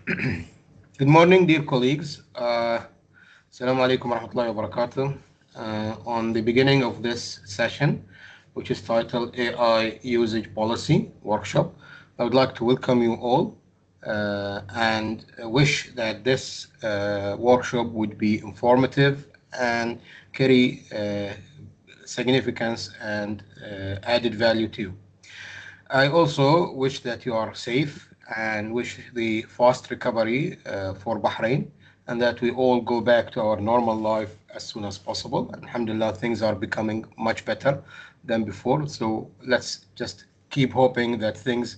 Good morning, dear colleagues. Assalamu alaikum wa rahmatullahi wa barakatuh. On the beginning of this session, which is titled AI Usage Policy Workshop, I would like to welcome you all and wish that this workshop would be informative and carry significance and added value to you. I also wish that you are safe and wish the fast recovery for Bahrain and that we all go back to our normal life as soon as possible. Alhamdulillah, things are becoming much better than before. So let's just keep hoping that things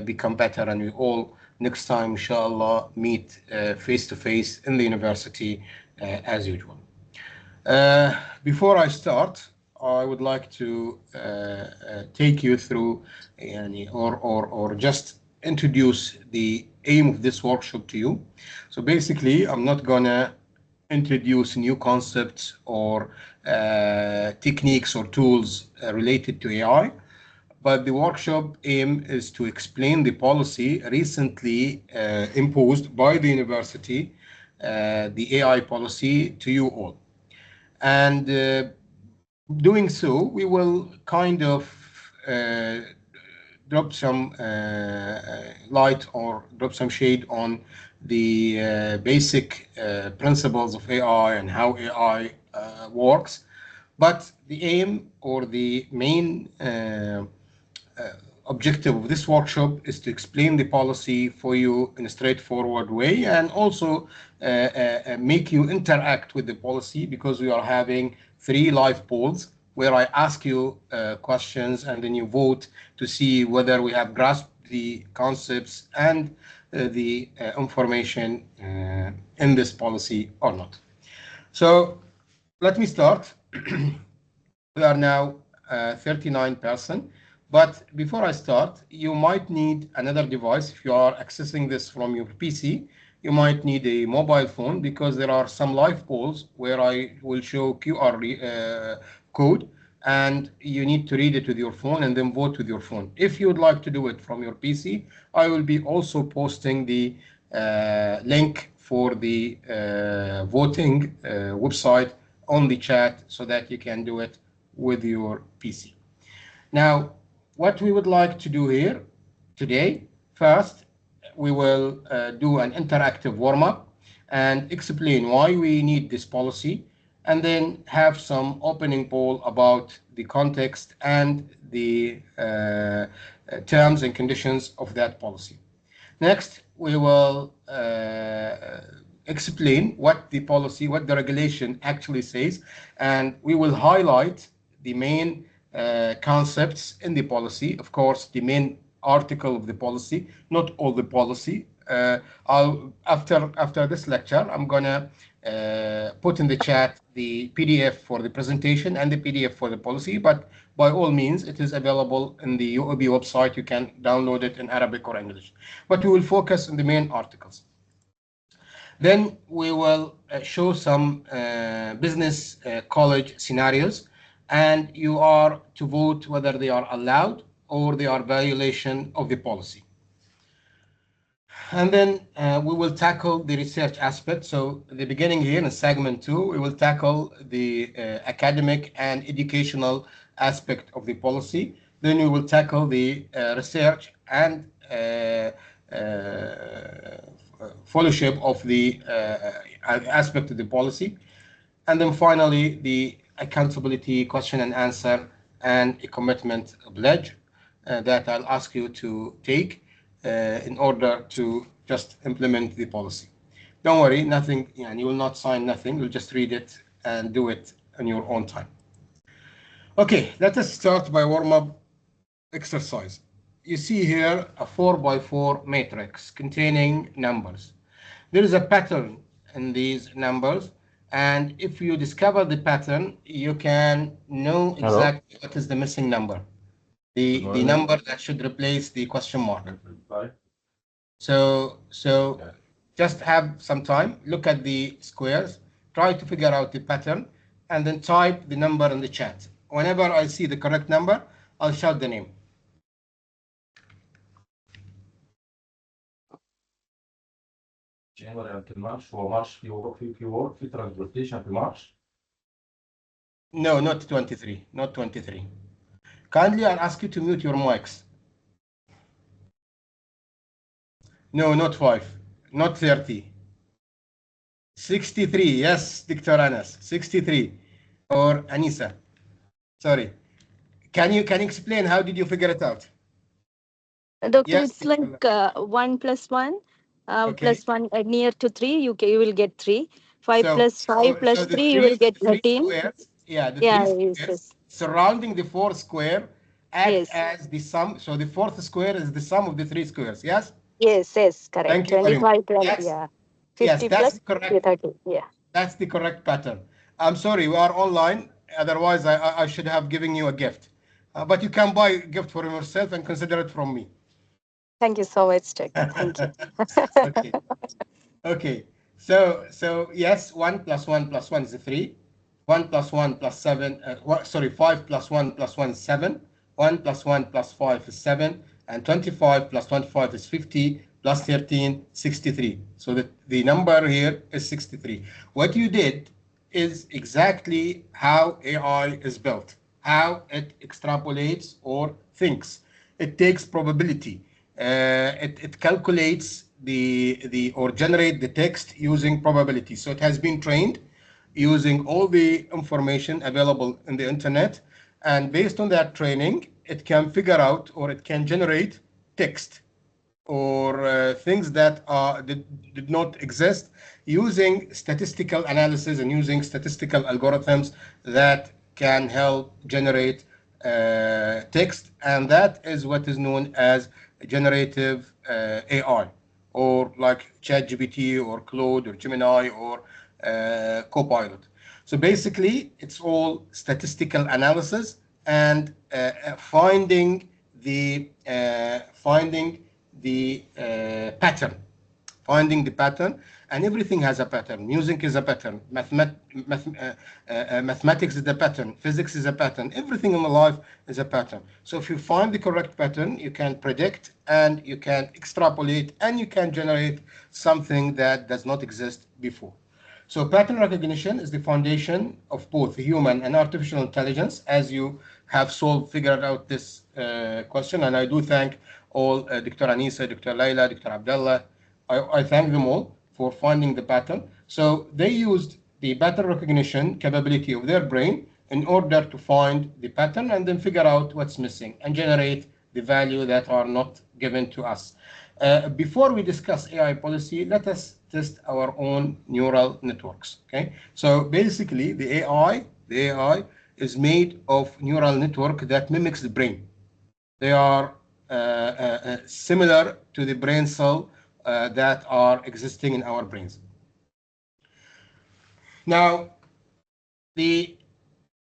become better and we all next time, inshallah, meet face to face in the university as usual. Before I start, I would like to take you through or just introduce the aim of this workshop to you. So basically, I'm not gonna introduce new concepts or techniques or tools related to AI, but the workshop aim is to explain the policy recently imposed by the university, the AI policy to you all. And doing so, we will kind of drop some light or drop some shade on the basic principles of AI and how AI works. But the aim or the main objective of this workshop is to explain the policy for you in a straightforward way and also make you interact with the policy, because we are having 3 live polls where I ask you questions and then you vote to see whether we have grasped the concepts and the information in this policy or not. So let me start. We are now 39%. But before I start, you might need another device. If you are accessing this from your PC, you might need a mobile phone, because there are some live polls where I will show QR code and you need to read it with your phone and then vote with your phone. If you would like to do it from your PC, I will be also posting the link for the voting website on the chat so that you can do it with your PC. Now, what we would like to do here today, first, we will do an interactive warm-up and explain why we need this policy, and then have some opening poll about the context and the terms and conditions of that policy. Next, we will explain what the policy, what the regulation actually says, and we will highlight the main concepts in the policy. Of course, the main article of the policy, not all the policy. After this lecture, I'm gonna put in the chat the PDF for the presentation and the PDF for the policy, but by all means, it is available in the UOB website. You can download it in Arabic or English, but we will focus on the main articles. Then we will show some business college scenarios, and you are to vote whether they are allowed or they are violation of the policy. And then we will tackle the research aspect. So at the beginning here in segment 2, we will tackle the academic and educational aspect of the policy. Then we will tackle the research and fellowship of the aspect of the policy. And then finally, the accountability question and answer and a commitment pledge that I'll ask you to take in order to just implement the policy. Don't worry, nothing, you will not sign nothing. You'll just read it and do it on your own time. Okay, let us start by warm-up exercise. You see here a 4x4 matrix containing numbers. There is a pattern in these numbers, and if you discover the pattern, you can know exactly what is the missing number, the number that should replace the question mark. So just have some time, look at the squares, try to figure out the pattern, and then type the number in the chat. Whenever I see the correct number, I'll shout the name. جانوري until مارش. هو مارش في work في transportation في مارش. No, not 23. Not 23. Kindly, I'll ask you to mute your mics. No, not 5. Not 30. 63. Yes, Dr. Anas. 63. Or Anisa. Sorry. Can you explain how did you figure it out? Doctor, Yes, it's like Dr. 1 plus 1 Okay. plus 1 near to 3, you will get 3. 5 So, plus 5 so plus the 3, you will get three 13. squares, yeah, the Yeah, three yes, squares yes. surrounding the fourth square act Yes, as the sum. So the fourth square is the sum of the three squares. Yes. yes, yes, correct. Thank you very much. 25 plus, That's yeah. yes, 50 that's plus the correct. 30, yeah. That's the correct pattern. I'm sorry, we are online. Otherwise, I should have given you a gift. But you can buy a gift for yourself and consider it from me. Thank you so much, doctor. Thank you. Okay. Okay, so yes, 1 plus 1 plus 1 is 3. 1 plus 1 plus 7, sorry, 5 plus 1 plus 1 is 7. 1 plus 1 plus 5 is 7. And 25 plus 25 is 50 plus 13, 63. So the number here is 63. What you did is exactly how AI is built, how it extrapolates or thinks. It takes probability. It calculates the or generate the text using probability. So it has been trained using all the information available in the internet, and based on that training, it can figure out or it can generate text or things that did not exist using statistical analysis and using statistical algorithms that can help generate text, and that is what is known as generative AI, or like ChatGPT or Claude or Gemini or Copilot. So basically, it's all statistical analysis and finding the pattern, and everything has a pattern. Music is a pattern, mathematics is a pattern, physics is a pattern, everything in life is a pattern. So if you find the correct pattern, you can predict and you can extrapolate and you can generate something that does not exist before. So pattern recognition is the foundation of both human and artificial intelligence, as you have figured out this question. And I do thank all Dr. Anisa, Dr. Laila, Dr. Abdullah. I thank them all for finding the pattern. So they used the pattern recognition capability of their brain in order to find the pattern and then figure out what's missing and generate the value that are not given to us. Before we discuss AI policy, let us test our own neural networks. Okay, so basically, the AI is made of neural network that mimics the brain. They are similar to the brain cell that are existing in our brains. Now, the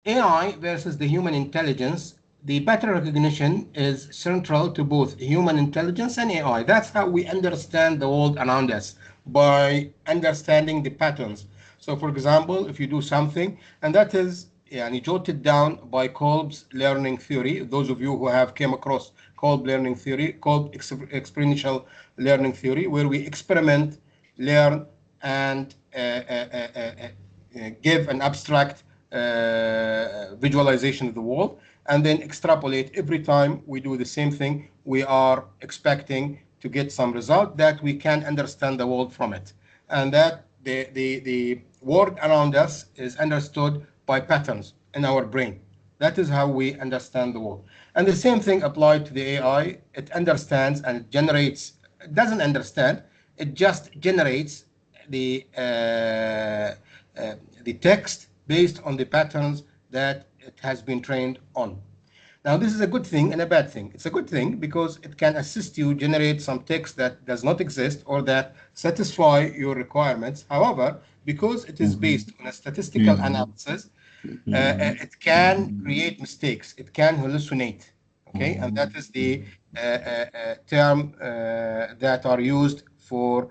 AI versus the human intelligence, the pattern recognition is central to both human intelligence and AI. That's how we understand the world around us, by understanding the patterns. So, for example, if you do something, and that is jotted down by Kolb's learning theory, those of you who have came across Kolb learning theory, Kolb experiential learning theory, where we experiment, learn, and give an abstract visualization of the world, and then extrapolate. Every time we do the same thing, we are expecting to get some result that we can understand the world from it, and that the world around us is understood by patterns in our brain. That is how we understand the world. And the same thing applied to the AI. It understands and it generates. It doesn't understand. It just generates the uh, the text based on the patterns that it has been trained on. Now, this is a good thing and a bad thing. It's a good thing because it can assist you generate some text that does not exist or that satisfy your requirements. However, because it is based on a statistical analysis, it can create mistakes. It can hallucinate. Okay, and that is the term that are used for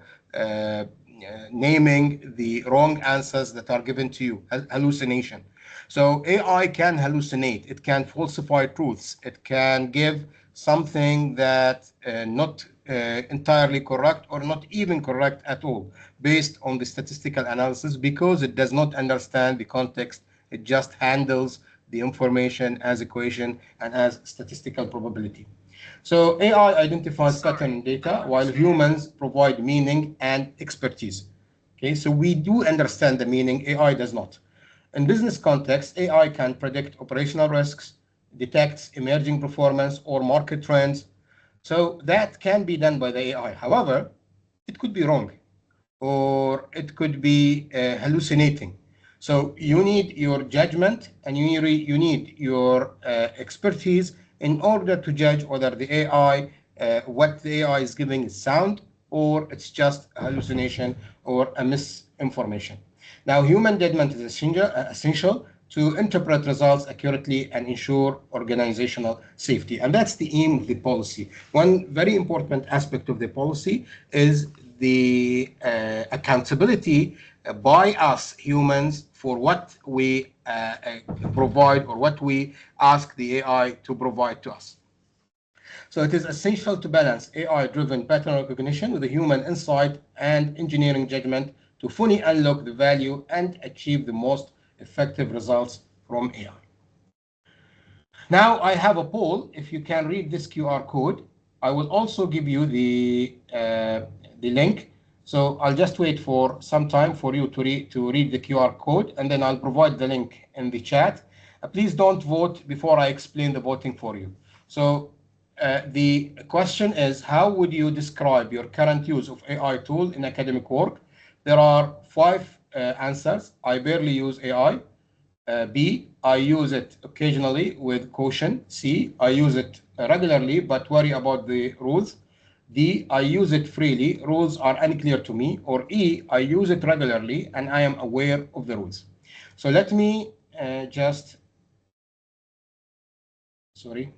naming the wrong answers that are given to you, hallucination. So AI can hallucinate, it can falsify truths, it can give something that not entirely correct or not even correct at all based on the statistical analysis, because it does not understand the context. It just handles the information as equation and as statistical probability. So AI identifies pattern in data while humans provide meaning and expertise. Okay, so we do understand the meaning, AI does not. In business context, AI can predict operational risks, detects emerging performance or market trends. So that can be done by the AI. However, it could be wrong or it could be hallucinating. So you need your judgment and you need your expertise in order to judge whether the AI, what the AI is giving is sound or it's just a hallucination or a misinformation. Now, human judgment is essential to interpret results accurately and ensure organizational safety. And that's the aim of the policy. One very important aspect of the policy is the accountability by us humans for what we provide or what we ask the AI to provide to us. So it is essential to balance AI-driven pattern recognition with the human insight and engineering judgment to fully unlock the value and achieve the most effective results from AI. Now I have a poll. If you can read this QR code, I will also give you the link. So I'll just wait for some time for you to read the QR code, and then I'll provide the link in the chat. Please don't vote before I explain the voting for you. So the question is, how would you describe your current use of AI tool in academic work? There are 5 answers. I barely use AI. B, I use it occasionally with caution. C, I use it regularly but worry about the rules. D, I use it freely. Rules are unclear to me. Or E, I use it regularly and I am aware of the rules. So let me sorry.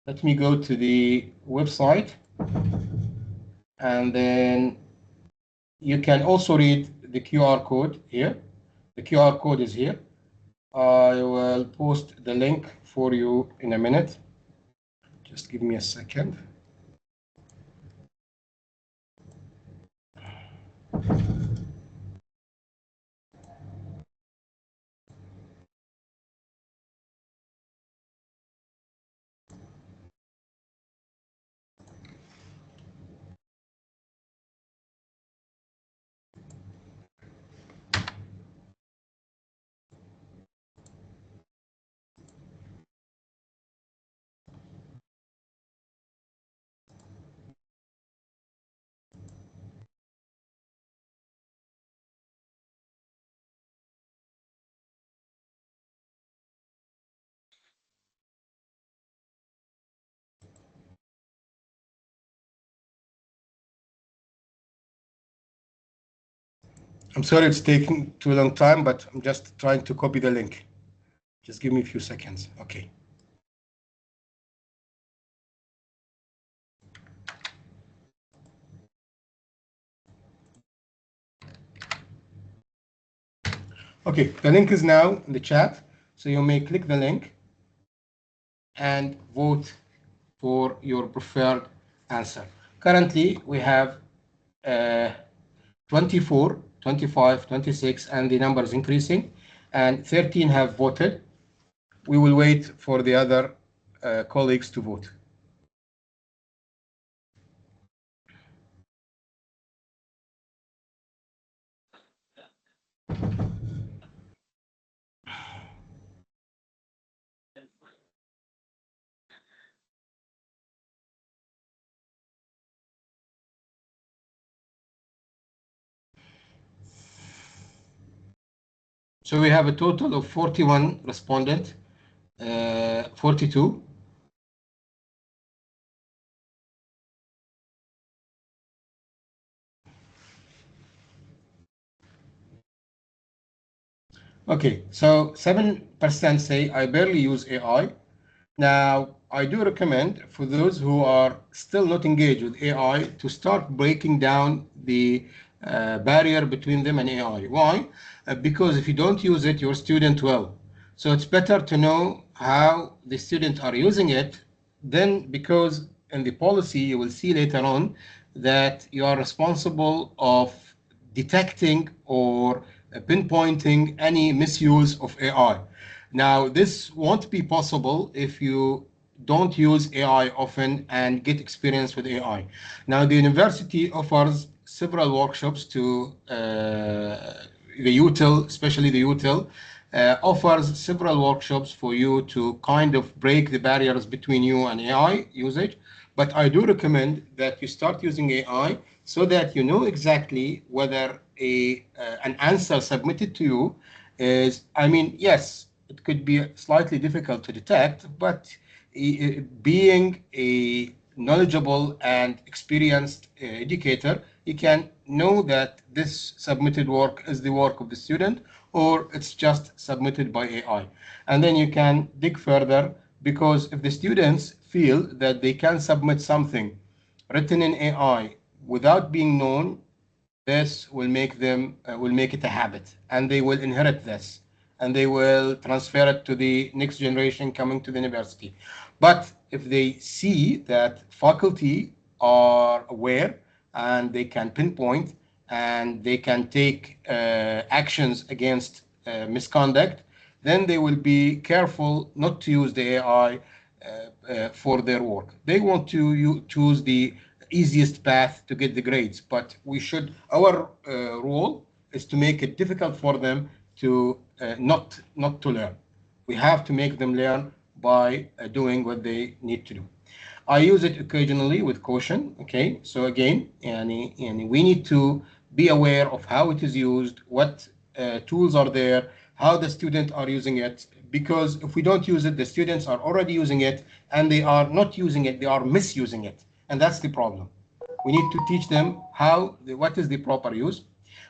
Let me go to the website, and then you can also read the QR code here. The QR code is here. I will post the link for you in a minute. Just give me a second. I'm sorry it's taking too long time, but I'm just trying to copy the link. Just give me a few seconds. Okay. Okay, the link is now in the chat, so you may click the link and vote for your preferred answer. Currently, we have 24, 25, 26, and the number is increasing, and 13 have voted. We will wait for the other colleagues to vote. So we have a total of 41 respondents, 42. Okay, so 7% say I barely use AI. Now, I do recommend for those who are still not engaged with AI to start breaking down the barrier between them and AI. Why? Because if you don't use it, your student will. So it's better to know how the students are using it. Then, because in the policy you will see later on that you are responsible of detecting or pinpointing any misuse of AI. Now, this won't be possible if you don't use AI often and get experience with AI. Now, the university offers several workshops to the UTIL, especially the UTIL, offers several workshops for you to kind of break the barriers between you and AI usage. But I do recommend that you start using AI so that you know exactly whether an answer submitted to you is, I mean, yes, it could be slightly difficult to detect, but being a knowledgeable and experienced educator, you can know that this submitted work is the work of the student or it's just submitted by AI. And then you can dig further, because if the students feel that they can submit something written in AI without being known, this will make it a habit, and they will inherit this, and they will transfer it to the next generation coming to the university. But if they see that faculty are aware and they can pinpoint and they can take actions against misconduct, then they will be careful not to use the AI for their work. They want to choose the easiest path to get the grades, but our role is to make it difficult for them to not to learn. We have to make them learn by doing what they need to do. I use it occasionally with caution. Okay, so again, and we need to be aware of how it is used, what tools are there, how the students are using it. Because if we don't use it, the students are already using it, and they are not using it; they are misusing it, and that's the problem. We need to teach them what is the proper use.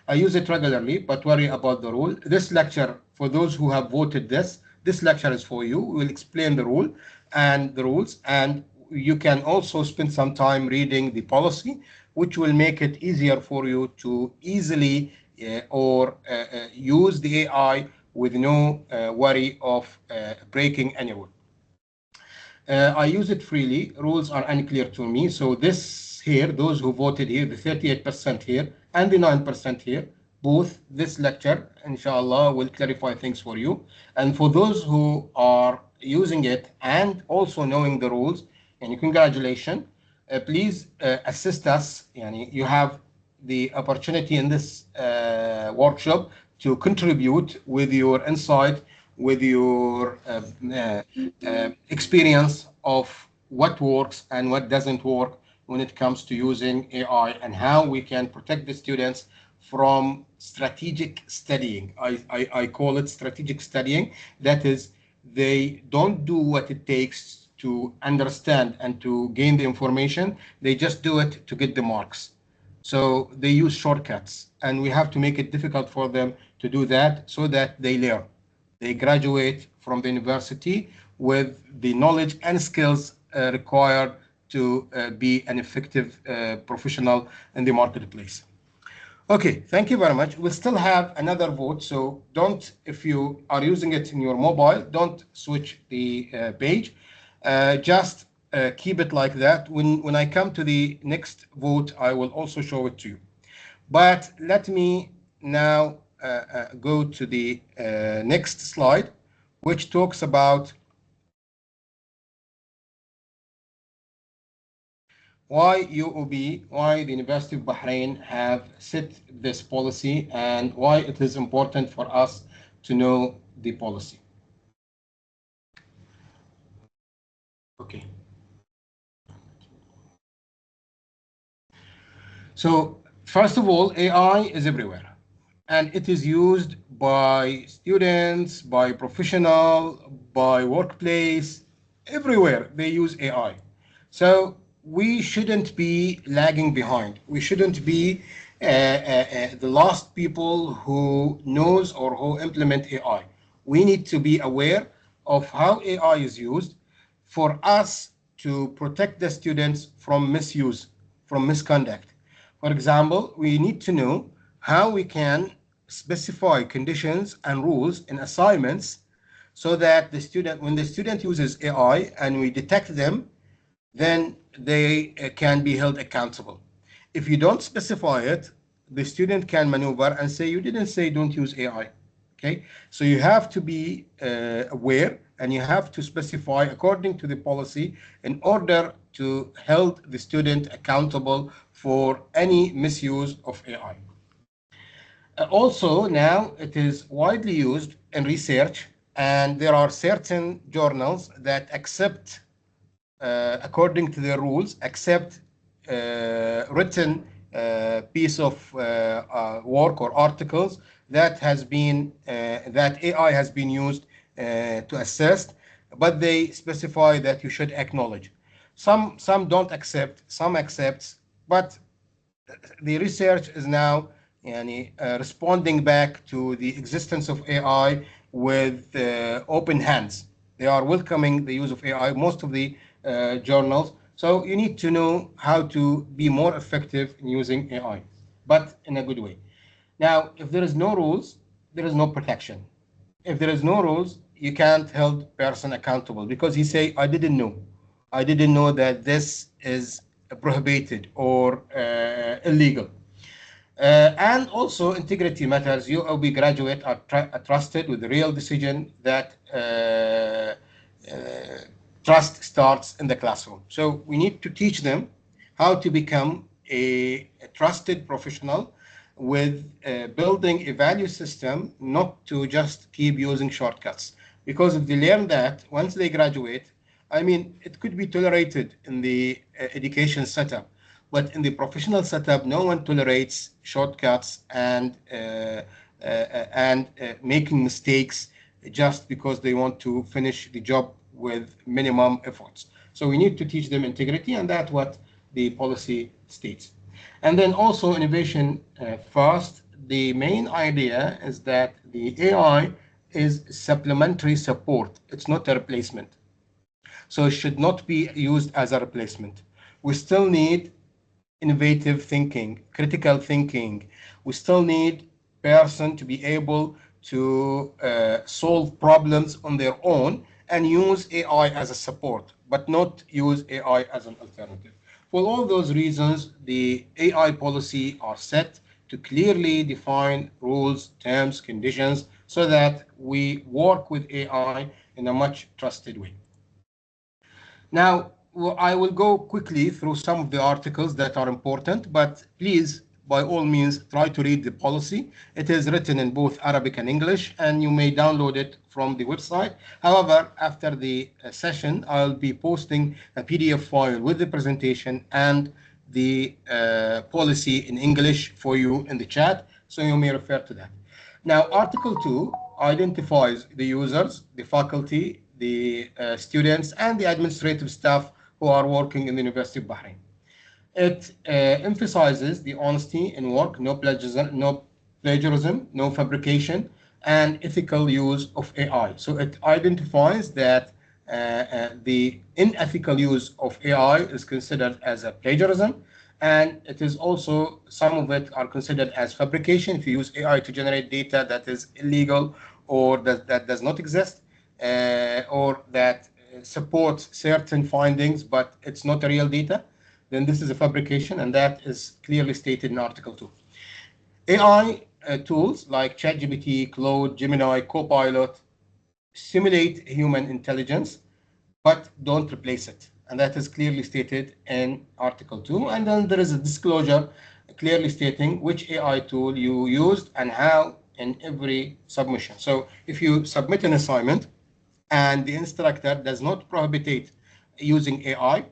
I use it regularly, but worry about the rule. This lecture, for those who have voted this lecture is for you. We will explain the rule and the rules, and you can also spend some time reading the policy, which will make it easier for you to easily or use the AI with no worry of breaking any rule. I use it freely. Rules are unclear to me. So this here, those who voted here, the 38% here and the 9% here, both this lecture, inshallah, will clarify things for you. And for those who are using it and also knowing the rules, and congratulations, please assist us. You have the opportunity in this workshop to contribute with your insight, with your experience of what works and what doesn't work when it comes to using AI, and how we can protect the students from strategic studying. I call it strategic studying. That is, they don't do what it takes to understand and to gain the information. They just do it to get the marks. So they use shortcuts, and we have to make it difficult for them to do that so that they learn. They graduate from the university with the knowledge and skills required to be an effective professional in the marketplace. Okay, thank you very much. We'll still have another vote, so if you are using it in your mobile, don't switch the page. Just keep it like that. When I come to the next vote, I will also show it to you. But let me now go to the next slide, which talks about why UOB, why the University of Bahrain have set this policy, and why it is important for us to know the policy. Okay. So first of all, AI is everywhere, and it is used by students, by professional, by workplace, everywhere they use AI. So we shouldn't be lagging behind. We shouldn't be the last people who knows or who implement AI. We need to be aware of how AI is used for us to protect the students from misuse, from misconduct. For example, we need to know how we can specify conditions and rules in assignments so that the student, when the student uses AI and we detect them, then they can be held accountable. If you don't specify it, the student can maneuver and say, you didn't say don't use AI. Okay, so you have to be aware, and you have to specify according to the policy in order to hold the student accountable for any misuse of AI. Also, now it is widely used in research, and there are certain journals that accept, according to their rules, accept written piece of work or articles that has been that AI has been used to assist, but they specify that you should acknowledge. Some don't accept, some accepts, but the research is now responding back to the existence of AI with open hands. They are welcoming the use of AI, most of the journals. So you need to know how to be more effective in using AI, but in a good way. Now, if there is no rules, there is no protection. If there is no rules, you can't hold person accountable because he say, I didn't know. I didn't know that this is prohibited or illegal. And also integrity matters. UOB graduate are trusted with the real decision that trust starts in the classroom. So we need to teach them how to become a trusted professional with building a value system, not to just keep using shortcuts. Because if they learn that, once they graduate, I mean, it could be tolerated in the education setup, but in the professional setup, no one tolerates shortcuts and making mistakes just because they want to finish the job with minimum efforts. So we need to teach them integrity, and that's what the policy states. And then also innovation first. The main idea is that the AI is supplementary support. It's not a replacement. So it should not be used as a replacement. We still need innovative thinking, critical thinking. We still need person to be able to solve problems on their own and use AI as a support, but not use AI as an alternative. For all those reasons, the AI policy are set to clearly define rules, terms, conditions, so that we work with AI in a much trusted way. Now, I will go quickly through some of the articles that are important, but please, by all means, try to read the policy. It is written in both Arabic and English, and you may download it from the website. However, after the session, I'll be posting a PDF file with the presentation and the policy in English for you in the chat, so you may refer to that. Now, Article 2 identifies the users, the faculty, the students, and the administrative staff who are working in the University of Bahrain. It emphasizes the honesty in work, no plagiarism, no fabrication, and ethical use of AI. So it identifies that the unethical use of AI is considered as a plagiarism, and it is also, some of it are considered as fabrication if you use AI to generate data that is illegal or that does not exist, or that supports certain findings but it's not a real data, then this is a fabrication, and that is clearly stated in Article 2. AI tools like ChatGPT, Claude, Gemini, Copilot simulate human intelligence, but don't replace it. And that is clearly stated in Article 2. And then there is a disclosure clearly stating which AI tool you used and how in every submission. So if you submit an assignment and the instructor does not prohibit using AI,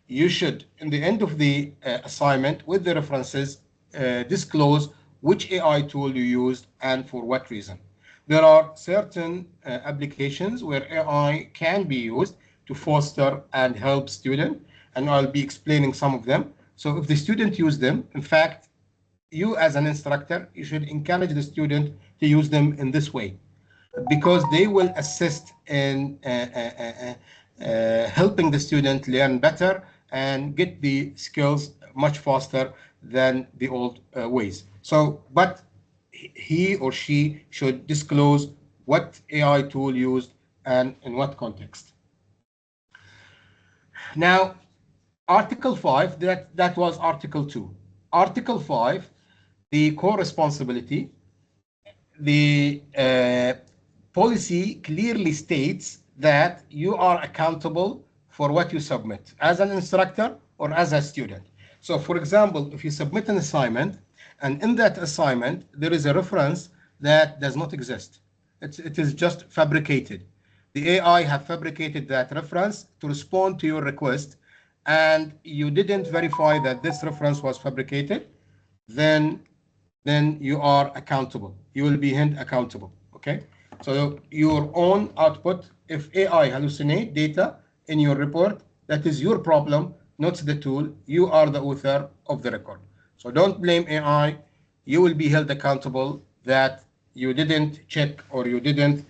you should, in the end of the assignment with the references, disclose which AI tool you used and for what reason. There are certain applications where AI can be used to foster and help students, and I'll be explaining some of them. So if the student use them, in fact, you as an instructor, you should encourage the student to use them in this way, because they will assist in helping the student learn better and get the skills much faster than the old ways. So, but he or she should disclose what AI tool used and in what context. Now, Article 5, that was Article 2. Article 5, the co-responsibility, the policy clearly states that you are accountable for what you submit as an instructor or as a student. So, for example, if you submit an assignment and in that assignment there is a reference that does not exist, it is just fabricated. The AI have fabricated that reference to respond to your request, and you didn't verify that this reference was fabricated, then you are accountable. You will be held accountable. Okay. So your own output, if AI hallucinate data in your report, that is your problem, not the tool. You are the author of the record. So don't blame AI. You will be held accountable that you didn't check or you didn't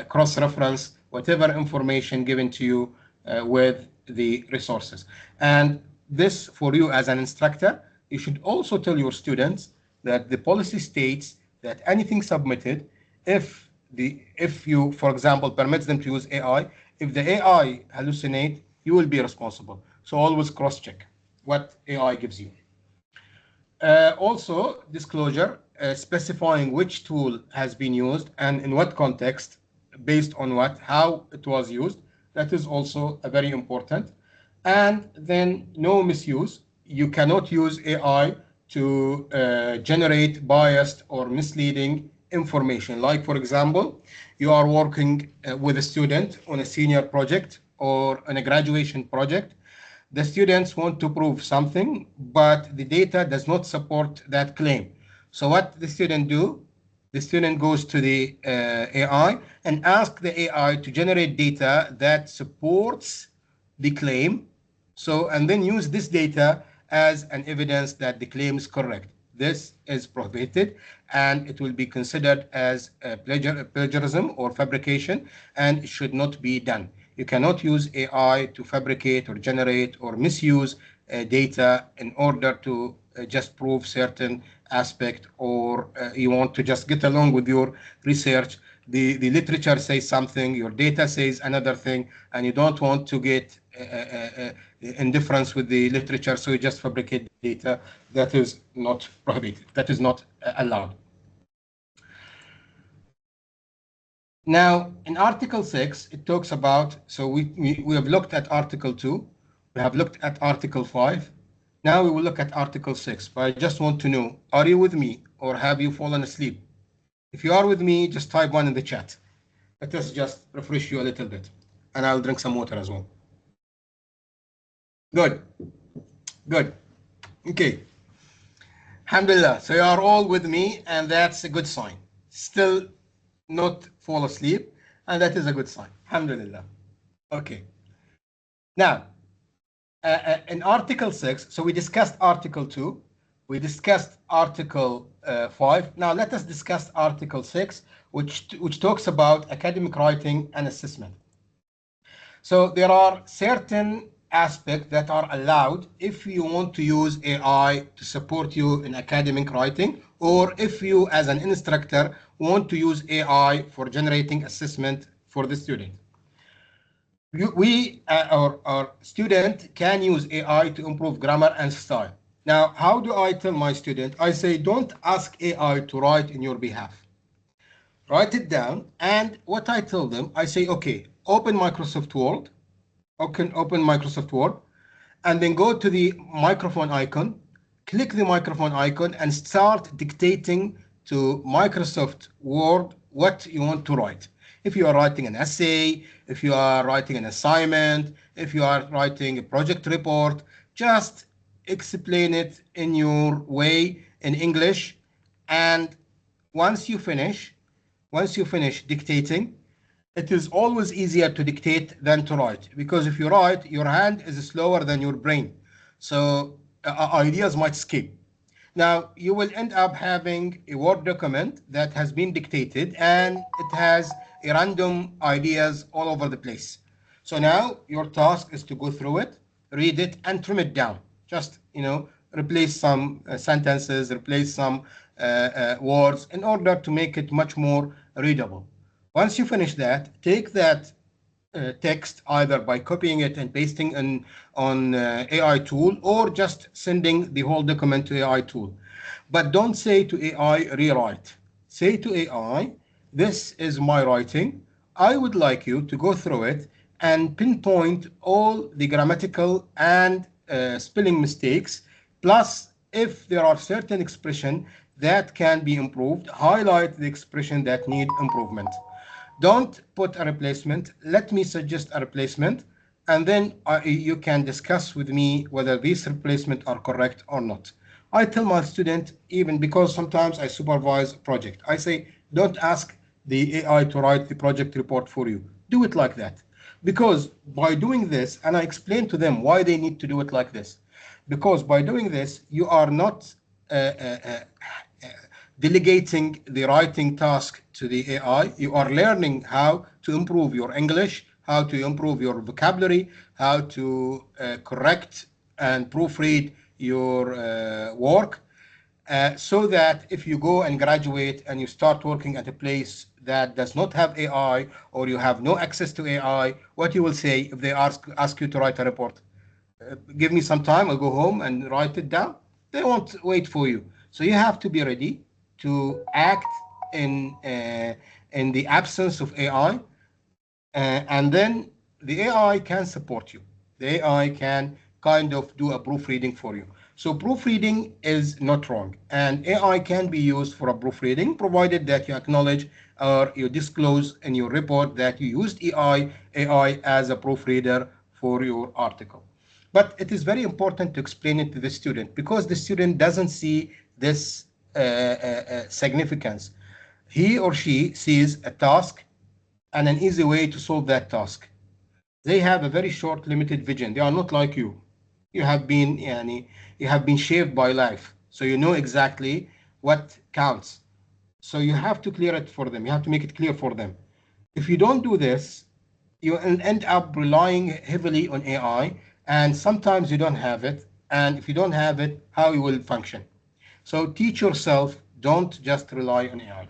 cross-reference whatever information given to you with the resources. And this, for you as an instructor, you should also tell your students that the policy states that anything submitted, if you, for example, permits them to use AI, if the AI hallucinate, you will be responsible. So always cross-check what AI gives you. Also, disclosure specifying which tool has been used and in what context, based on what, how it was used. That is also a very important. And then no misuse. You cannot use AI to generate biased or misleading information. Like, for example, you are working with a student on a senior project or on a graduation project. The students want to prove something, but the data does not support that claim. So what the student do? The student goes to the AI and asks the AI to generate data that supports the claim. So, and then use this data as an evidence that the claim is correct. This is prohibited and it will be considered as plagiarism or fabrication, and it should not be done. You cannot use AI to fabricate or generate or misuse data in order to just prove certain aspect, or you want to just get along with your research. The literature says something, your data says another thing, and you don't want to get indifference with the literature, so you just fabricate data. That is not prohibited. That is not allowed. Now, in Article 6, it talks about, so we have looked at Article 2, we have looked at Article 5, now we will look at Article 6, but I just want to know, are you with me or have you fallen asleep? If you are with me, just type 1 in the chat. Let us just refresh you a little bit, and I'll drink some water as well. Good, good, okay. Alhamdulillah, so you are all with me, and that's a good sign. Still not fall asleep, and that is a good sign. Alhamdulillah. Okay. Now, in Article 6, so we discussed Article 2, we discussed Article 5. Now let us discuss Article 6, which talks about academic writing and assessment. So there are certain aspects that are allowed if you want to use AI to support you in academic writing, or if you as an instructor want to use AI for generating assessment for the student. Our student can use AI to improve grammar and style. Now, how do I tell my student? I say, don't ask AI to write in your behalf. Write it down, and what I tell them, I say, okay, open Microsoft Word, open Microsoft Word, and then go to the microphone icon, click the microphone icon, and start dictating to Microsoft Word what you want to write. If you are writing an essay, if you are writing an assignment, if you are writing a project report, just explain it in your way in English. And once you finish dictating, it is always easier to dictate than to write, because if you write, your hand is slower than your brain. So ideas might skip. Now, you will end up having a Word document that has been dictated and it has a random ideas all over the place. So now your task is to go through it, read it, and trim it down. Just, replace some sentences, replace some words in order to make it much more readable. Once you finish that, take that text either by copying it and pasting on AI tool or just sending the whole document to AI tool. But don't say to AI rewrite. Say to AI, this is my writing. I would like you to go through it and pinpoint all the grammatical and spelling mistakes. Plus, if there are certain expression that can be improved, highlight the expression that need improvement. Don't put a replacement. Let me suggest a replacement, and then you can discuss with me whether these replacements are correct or not. I tell my student, even because sometimes I supervise a project, I say, don't ask the AI to write the project report for you. Do it like that. Because by doing this, and I explain to them why they need to do it like this, because by doing this, you are not uh, uh, uh, delegating the writing task to the AI. You are learning how to improve your English, how to improve your vocabulary, how to correct and proofread your work, so that if you go and graduate and you start working at a place that does not have AI or you have no access to AI, what you will say if they ask you to write a report? Give me some time, I'll go home and write it down. They won't wait for you. So you have to be ready to act in the absence of AI, and then the AI can support you. The AI can kind of do a proofreading for you. So proofreading is not wrong, and AI can be used for a proofreading provided that you acknowledge or you disclose in your report that you used AI as a proofreader for your article. But it is very important to explain it to the student because the student doesn't see this significance. He or she sees a task and an easy way to solve that task. They have a very short, limited vision. They are not like you. You have been, yani, you have been shaped by life, so you know exactly what counts. So you have to clear it for them. You have to make it clear for them. If you don't do this, you will end up relying heavily on AI, and sometimes you don't have it. And if you don't have it, how you will function? So teach yourself. Don't just rely on AI.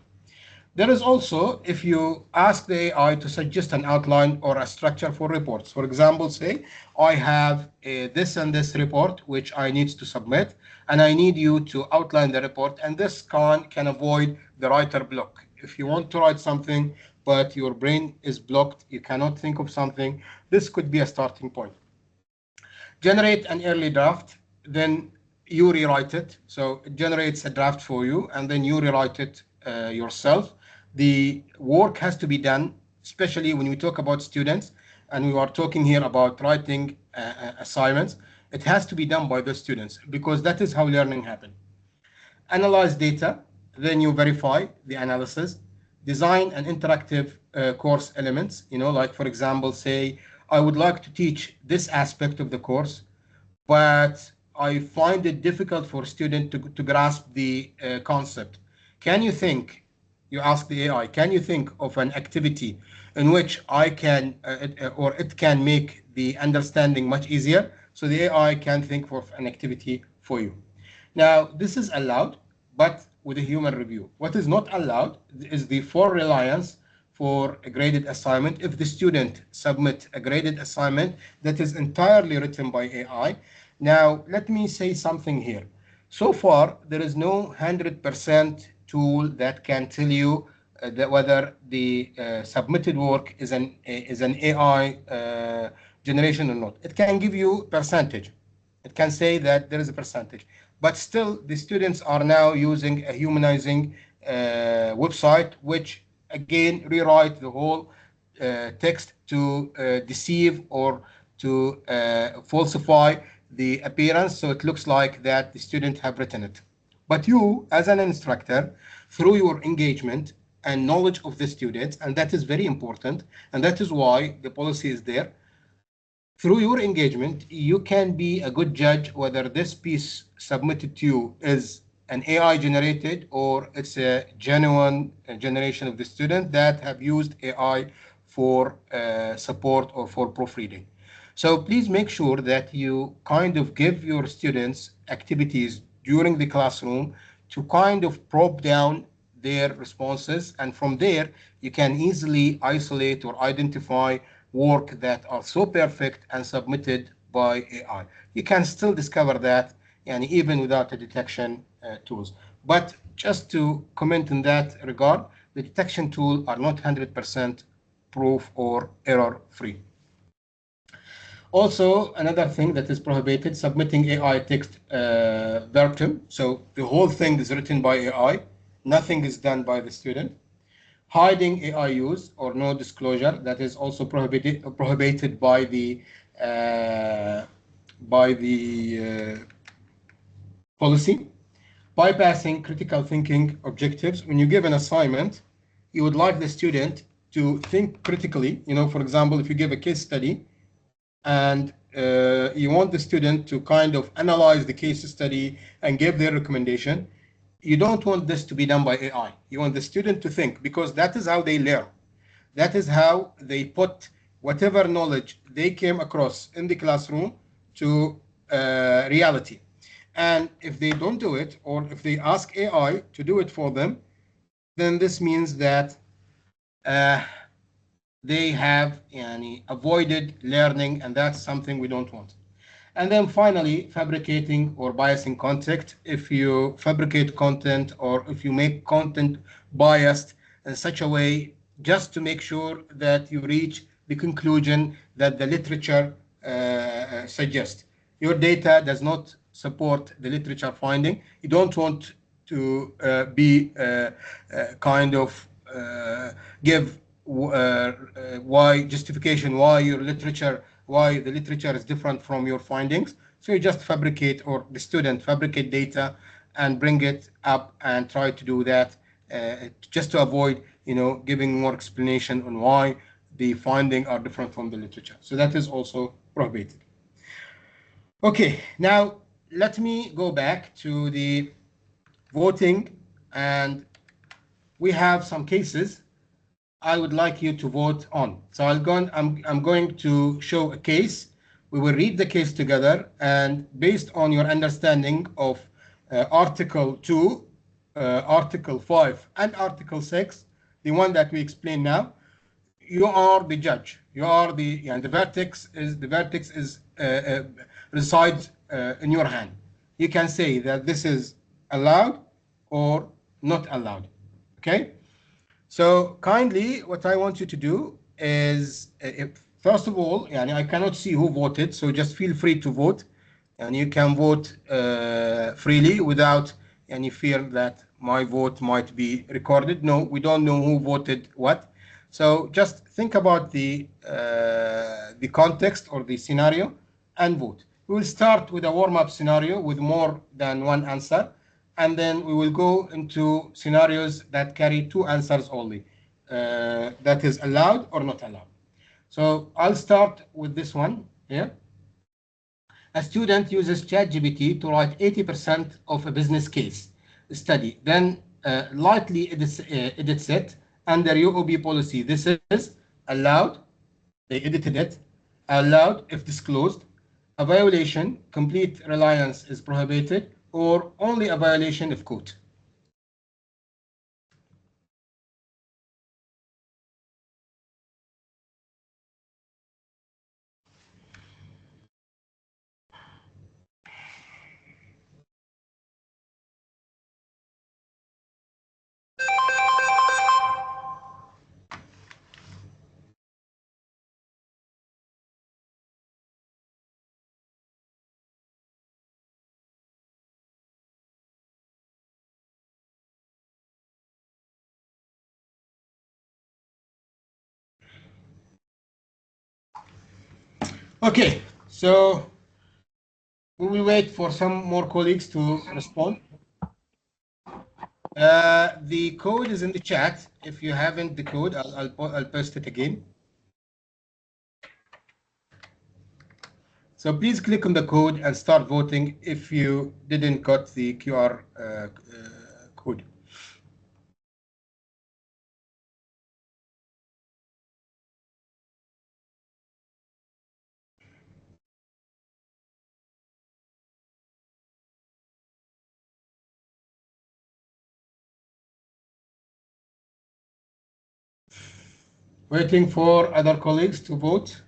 There is also, if you ask the AI to suggest an outline or a structure for reports, for example, say, I have this and this report which I need to submit, and I need you to outline the report, and this can avoid the writer block. If you want to write something, but your brain is blocked, you cannot think of something, this could be a starting point. Generate an early draft, then you rewrite it. So it generates a draft for you, and then you rewrite it yourself. The work has to be done, especially when we talk about students, and we are talking here about writing assignments. It has to be done by the students because that is how learning happens. Analyze data, then you verify the analysis, design an interactive course elements, like for example, say, I would like to teach this aspect of the course, but I find it difficult for students to grasp the concept. Can you think, you ask the AI, can you think of an activity in which I can, or it can make the understanding much easier? So the AI can think of an activity for you. Now, this is allowed, but with a human review. What is not allowed is the full reliance for a graded assignment. If the student submit a graded assignment that is entirely written by AI. Now, let me say something here. So far, there is no 100% tool that can tell you that whether the submitted work is an AI generation or not. It can give you percentage. It can say that there is a percentage, but still the students are now using a humanizing website, which again rewrite the whole text to deceive or to falsify the appearance, so it looks like that the student have written it. But you, as an instructor, through your engagement and knowledge of the students, and that is very important, and that is why the policy is there, through your engagement, you can be a good judge whether this piece submitted to you is an AI generated or it's a genuine generation of the student that have used AI for support or for proofreading. So please make sure that you kind of give your students activities during the classroom to kind of probe down their responses, and from there you can easily isolate or identify work that are so perfect and submitted by AI. You can still discover that, and even without the detection tools. But just to comment in that regard, the detection tool are not 100% proof or error free. Also, another thing that is prohibited, submitting AI text verbatim. So the whole thing is written by AI. Nothing is done by the student. Hiding AI use or no disclosure, that is also prohibited uh, by the policy. Bypassing critical thinking objectives. When you give an assignment, you would like the student to think critically. For example, if you give a case study, and you want the student to kind of analyze the case study and give their recommendation, you don't want this to be done by AI. You want the student to think, because that is how they learn. That is how they put whatever knowledge they came across in the classroom to reality. And if they don't do it, or if they ask AI to do it for them, then this means that uh, they have avoided learning, and that's something we don't want. And then finally, fabricating or biasing content. If you fabricate content or if you make content biased in such a way just to make sure that you reach the conclusion that the literature suggests. Your data does not support the literature finding. You don't want to be kind of give why justification why your literature why the literature is different from your findings. So you just fabricate, or the student fabricate data and bring it up and try to do that just to avoid giving more explanation on why the findings are different from the literature. So that is also prohibited. Okay, now let me go back to the voting, and we have some cases I would like you to vote on. So I'm going to show a case. We will read the case together, and based on your understanding of Article 2, Article 5, and Article 6, the one that we explain now, you are the judge. You are the vertex is resides in your hand. You can say that this is allowed or not allowed. Okay. So kindly, what I want you to do is, first of all, I cannot see who voted, so just feel free to vote, and you can vote freely without any fear that my vote might be recorded. No, we don't know who voted what, so just think about the context or the scenario and vote. We will start with a warm-up scenario with more than one answer, and then we will go into scenarios that carry two answers only. That is allowed or not allowed. So I'll start with this one here. A student uses ChatGPT to write 80% of a business case study, then lightly edits it under UOB policy. This is allowed, they edited it, allowed if disclosed, a violation, complete reliance is prohibited, or only a violation if caught. Okay, so we will wait for some more colleagues to respond. The code is in the chat. If you haven't the code, I'll post it again. So please click on the code and start voting if you didn't got the QR code. Waiting for other colleagues to vote.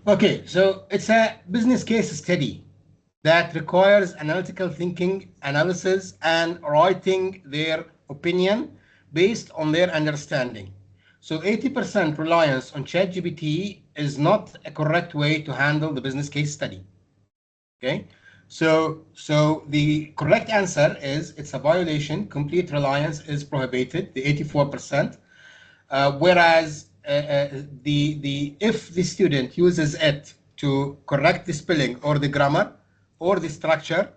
Okay, so it's a business case study that requires analytical thinking, analysis, and writing their opinion based on their understanding. So 80% reliance on ChatGPT is not a correct way to handle the business case study. Okay, so the correct answer is it's a violation. Complete reliance is prohibited. The 84%. Whereas the if the student uses it to correct the spelling or the grammar or the structure,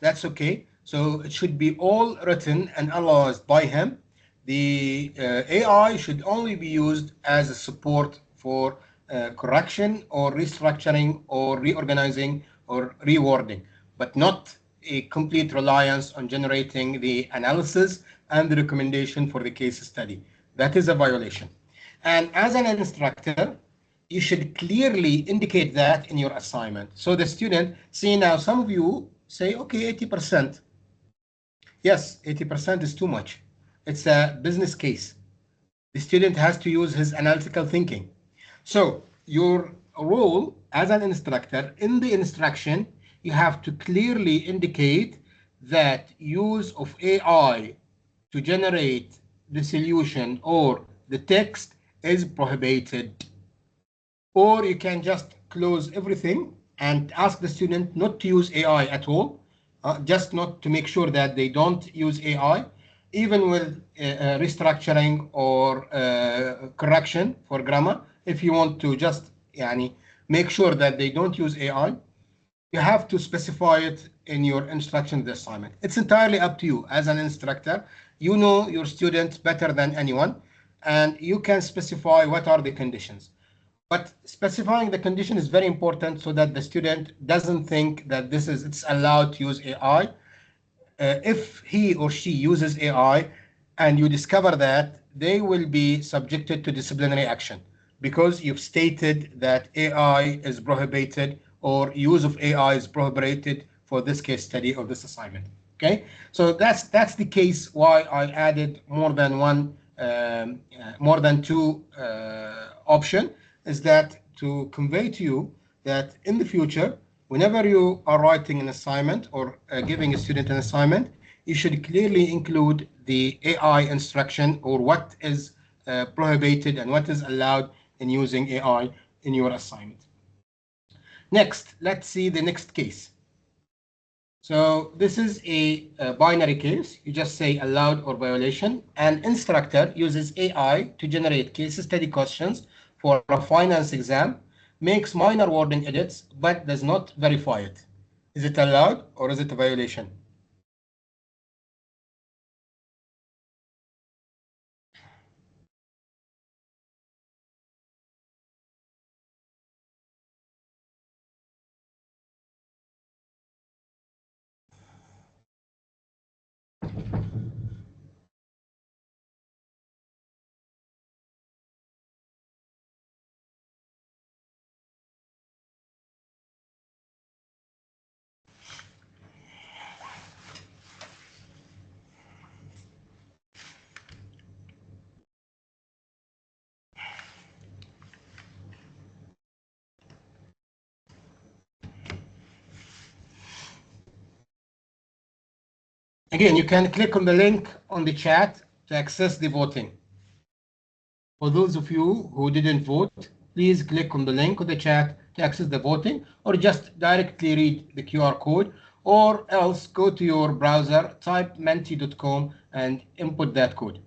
that's okay. So it should be all written and analyzed by him. The AI should only be used as a support for correction or restructuring or reorganizing or rewording, but not a complete reliance on generating the analysis and the recommendation for the case study. That is a violation. And as an instructor, you should clearly indicate that in your assignment. So the student, see now, some of you say, okay, 80%. Yes, 80% is too much. It's a business case. The student has to use his analytical thinking. So your role as an instructor in the instruction, you have to clearly indicate that use of AI to generate the solution or the text is prohibited. Or you can just close everything and ask the student not to use AI at all, just not to make sure that they don't use AI, even with restructuring or correction for grammar. If you want to just يعني, make sure that they don't use AI, you have to specify it in your instruction assignment. It's entirely up to you as an instructor. You know your students better than anyone, and you can specify what are the conditions. But specifying the condition is very important so that the student doesn't think that it's allowed to use AI. If he or she uses AI and you discover that, they will be subjected to disciplinary action because you've stated that AI is prohibited or use of AI is prohibited for this case study or this assignment. Okay, so that's the case why I added more than one, more than two option, is that to convey to you that in the future, whenever you are writing an assignment or giving a student an assignment, you should clearly include the AI instruction or what is prohibited and what is allowed in using AI in your assignment. Next, let's see the next case. So this is a binary case. You just say allowed or violation. An instructor uses AI to generate case study questions for a finance exam, makes minor wording edits, but does not verify it. Is it allowed or is it a violation? Again, you can click on the link on the chat to access the voting. For those of you who didn't vote, please click on the link on the chat to access the voting, or just directly read the QR code, or else go to your browser, type menti.com and input that code.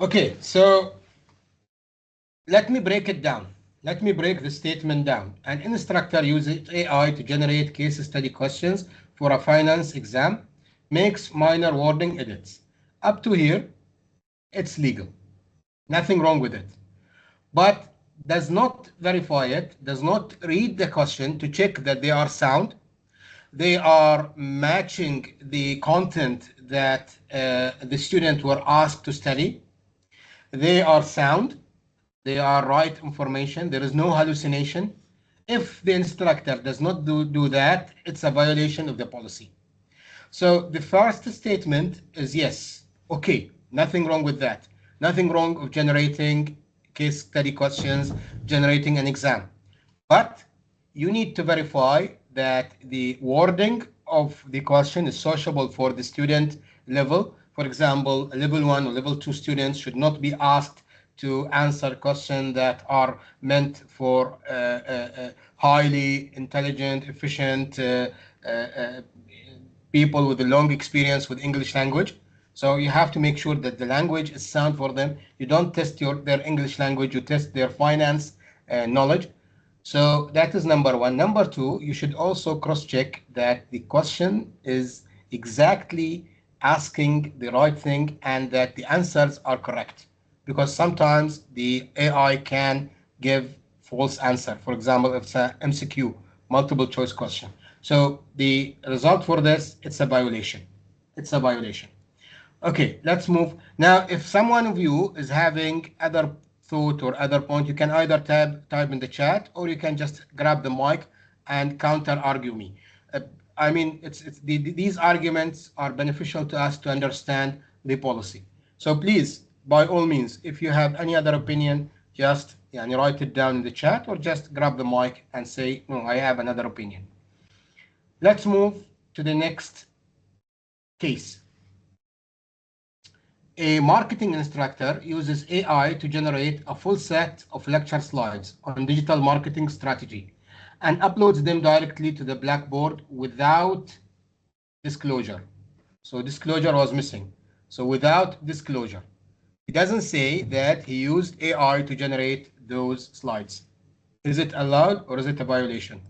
Okay, so let me break it down. Let me break the statement down. An instructor uses AI to generate case study questions for a finance exam, makes minor wording edits. Up to here, it's legal. Nothing wrong with it. But does not verify it, does not read the question to check that they are sound, they are matching the content that the student were asked to study, they are sound, they are right information, there is no hallucination. If the instructor does not do that, it's a violation of the policy. So the first statement is yes, okay, nothing wrong with that. Nothing wrong of generating case study questions, generating an exam. But you need to verify that the wording of the question is sociable for the student level. For example, a level 1 or level 2 students should not be asked to answer questions that are meant for highly intelligent, efficient people with a long experience with English language. So you have to make sure that the language is sound for them. You don't test their English language, you test their finance knowledge. So that is number one. Number two, you should also cross-check that the question is exactly asking the right thing and that the answers are correct. Because sometimes the AI can give false answer. For example, if it's a MCQ, multiple choice question. So the result for this, it's a violation. It's a violation. Okay, let's move. Now, if someone of you is having other thought or other point, you can either type in the chat or you can just grab the mic and counter argue me. Uh, I mean, these arguments are beneficial to us to understand the policy. So please, by all means, if you have any other opinion, just write it down in the chat or just grab the mic and say, no, I have another opinion. Let's move to the next case. A marketing instructor uses AI to generate a full set of lecture slides on digital marketing strategy and uploads them directly to the Blackboard without disclosure. So disclosure was missing. So without disclosure. He doesn't say that he used AI to generate those slides. Is it allowed or is it a violation?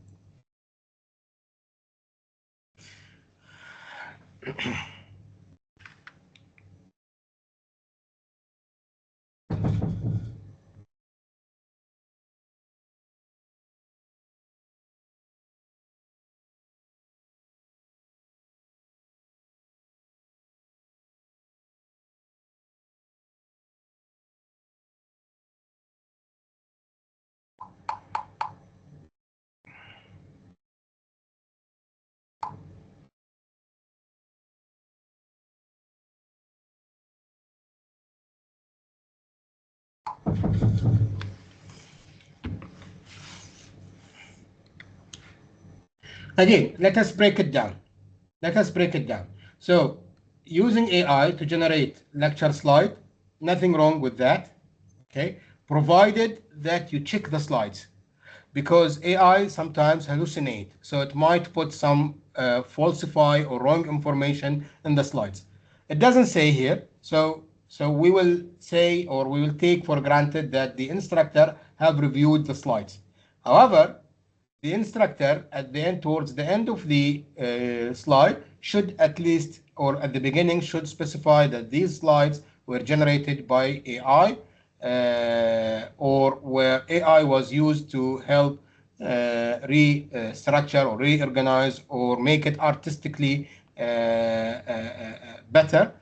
Again, let us break it down. Let us break it down. So, using AI to generate lecture slide, nothing wrong with that. Okay, provided that you check the slides, because AI sometimes hallucinate, so it might put some falsify or wrong information in the slides. It doesn't say here, so we will say or we will take for granted that the instructor have reviewed the slides. However, the instructor at the end, towards the end of the slide, should at least or at the beginning should specify that these slides were generated by AI or where AI was used to help restructure or reorganize or make it artistically better,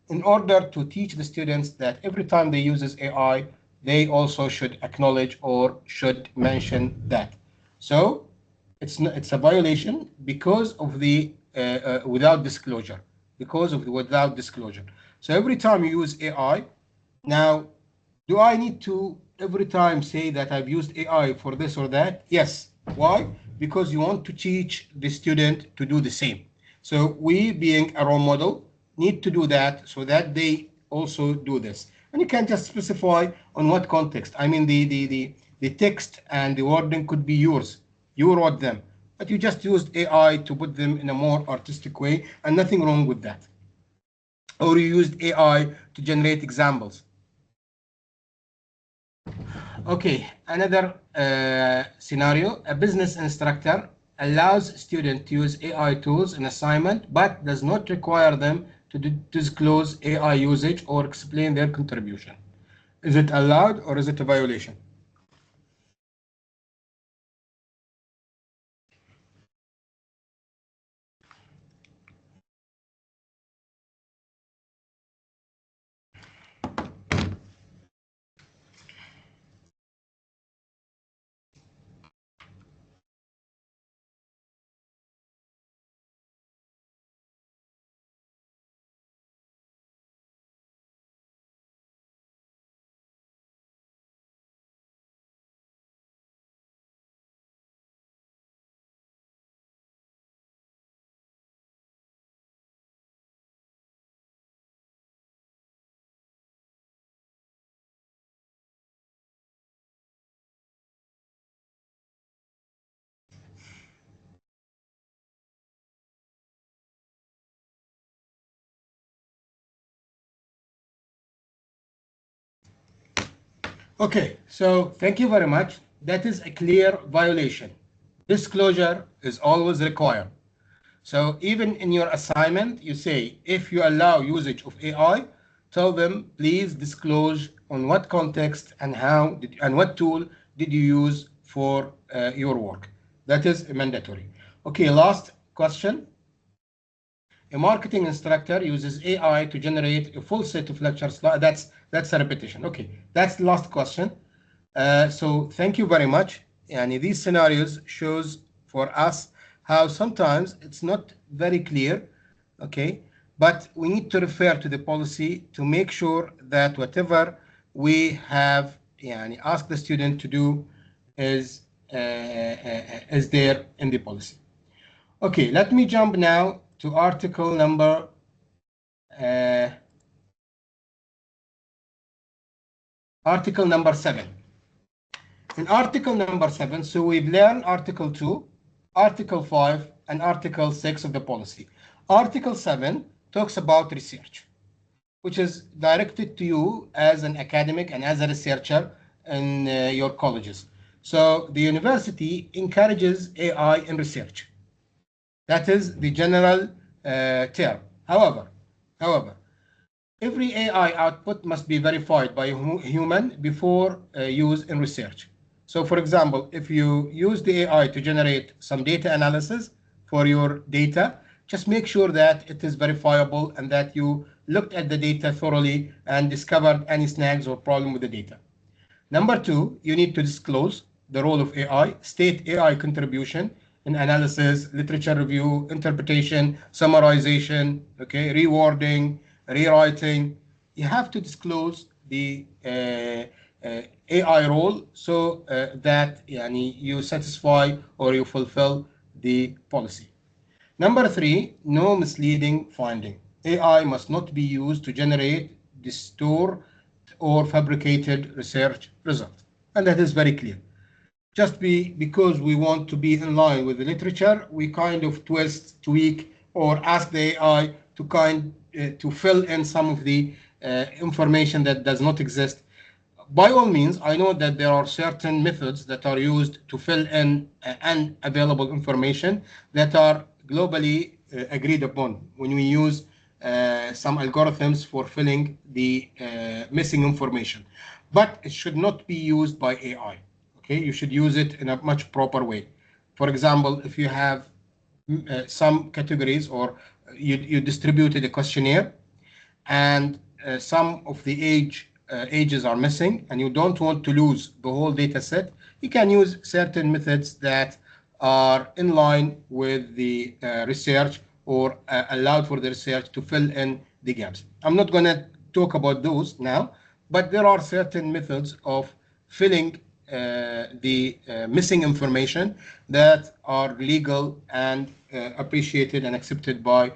in order to teach the students that every time they use AI, they also should acknowledge or should mention that. So it's a violation because of the without disclosure, because of the without disclosure. So every time you use AI, now, do I need to every time say that I've used AI for this or that? Yes. Why? Because you want to teach the student to do the same. So we, being a role model, need to do that so that they also do this. And you can just specify on what context. I mean, the text and the wording could be yours. You wrote them, but you just used AI to put them in a more artistic way, and nothing wrong with that. Or you used AI to generate examples. Okay, another scenario, a business instructor allows students to use AI tools in assignment, but does not require them to disclose AI usage or explain their contribution. Is it allowed or is it a violation? Okay, so thank you very much. That is a clear violation. Disclosure is always required. So even in your assignment, you say, if you allow usage of AI, tell them, please disclose on what context and and what tool did you use for your work. That is mandatory. Okay, last question. A marketing instructor uses AI to generate a full set of lecture slides. That's a repetition. Okay, that's the last question. So thank you very much. And these scenarios shows for us how sometimes it's not very clear, okay, but we need to refer to the policy to make sure that whatever we have ask the student to do is is there in the policy. Okay, let me jump now to uh, article number 7. In Article number 7, so we've learned Article 2, Article 5, and Article 6 of the policy. Article 7 talks about research, which is directed to you as an academic and as a researcher in your colleges. So the university encourages AI in research. That is the general term. However, every AI output must be verified by a human before use in research. So for example, if you use the AI to generate some data analysis for your data, just make sure that it is verifiable and that you looked at the data thoroughly and discovered any snags or problem with the data. Number two, you need to disclose the role of AI, state AI contribution in analysis, literature review, interpretation, summarization, okay, rewording, rewriting. You have to disclose the AI role so that you satisfy or you fulfill the policy. Number three, no misleading finding. AI must not be used to generate, distort, or fabricated research results. And that is very clear. Because we want to be in line with the literature, we kind of twist, tweak, or ask the AI to fill in some of the information that does not exist. By all means, I know that there are certain methods that are used to fill in unavailable information that are globally agreed upon when we use some algorithms for filling the missing information. But it should not be used by AI. Okay, you should use it in a much proper way. For example, if you have some categories or you distributed a questionnaire and some of the ages are missing and you don't want to lose the whole data set, you can use certain methods that are in line with the research or allowed for the research to fill in the gaps. I'm not going to talk about those now, but there are certain methods of filling the missing information that are legal and appreciated and accepted by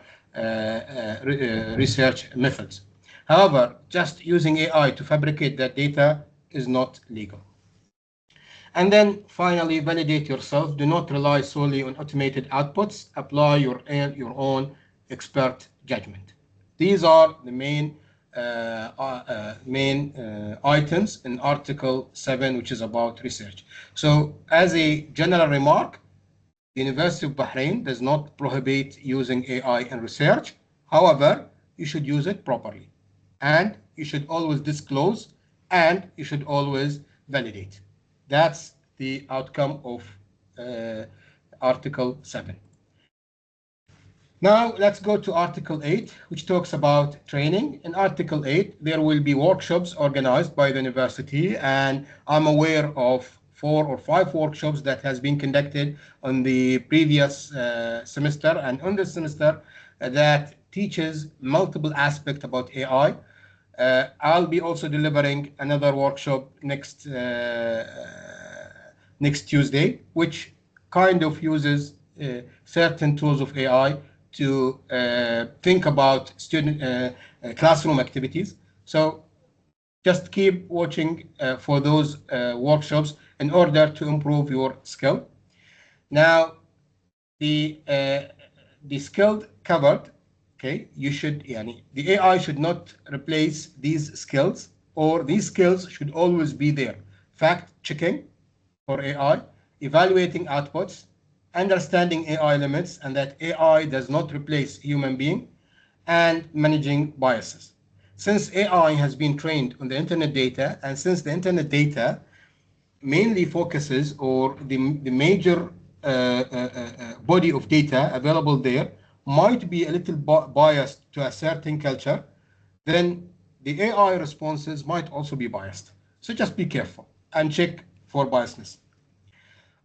research methods. However, just using AI to fabricate that data is not legal. And then finally, validate yourself. Do not rely solely on automated outputs. Apply your own expert judgment. These are the main items in Article 7, which is about research. So as a general remark, the University of Bahrain does not prohibit using AI in research. However, you should use it properly. And you should always disclose and you should always validate. That's the outcome of uh, Article 7. Now let's go to Article 8, which talks about training. In Article 8, there will be workshops organized by the university, and I'm aware of 4 or 5 workshops that has been conducted on the previous semester and on this semester that teaches multiple aspects about AI. I'll be also delivering another workshop next Tuesday, which kind of uses certain tools of AI to think about student classroom activities. So just keep watching for those workshops in order to improve your skill. Now, the uh, the skilled covered, okay, you should, yani, the AI should not replace these skills, or these skills should always be there. Fact checking for AI, evaluating outputs, understanding AI limits, and that AI does not replace human being, and managing biases. Since AI has been trained on the internet data, and since the internet data mainly focuses, or the major body of data available there might be a little biased to a certain culture, then the AI responses might also be biased. So just be careful and check for biasness.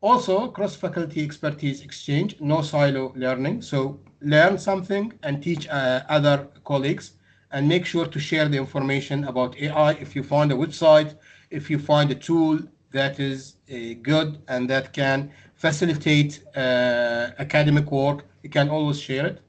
Also, cross-faculty expertise exchange, no silo learning. So learn something and teach other colleagues, and make sure to share the information about AI. If you find a website, if you find a tool that is good and that can facilitate academic work, you can always share it.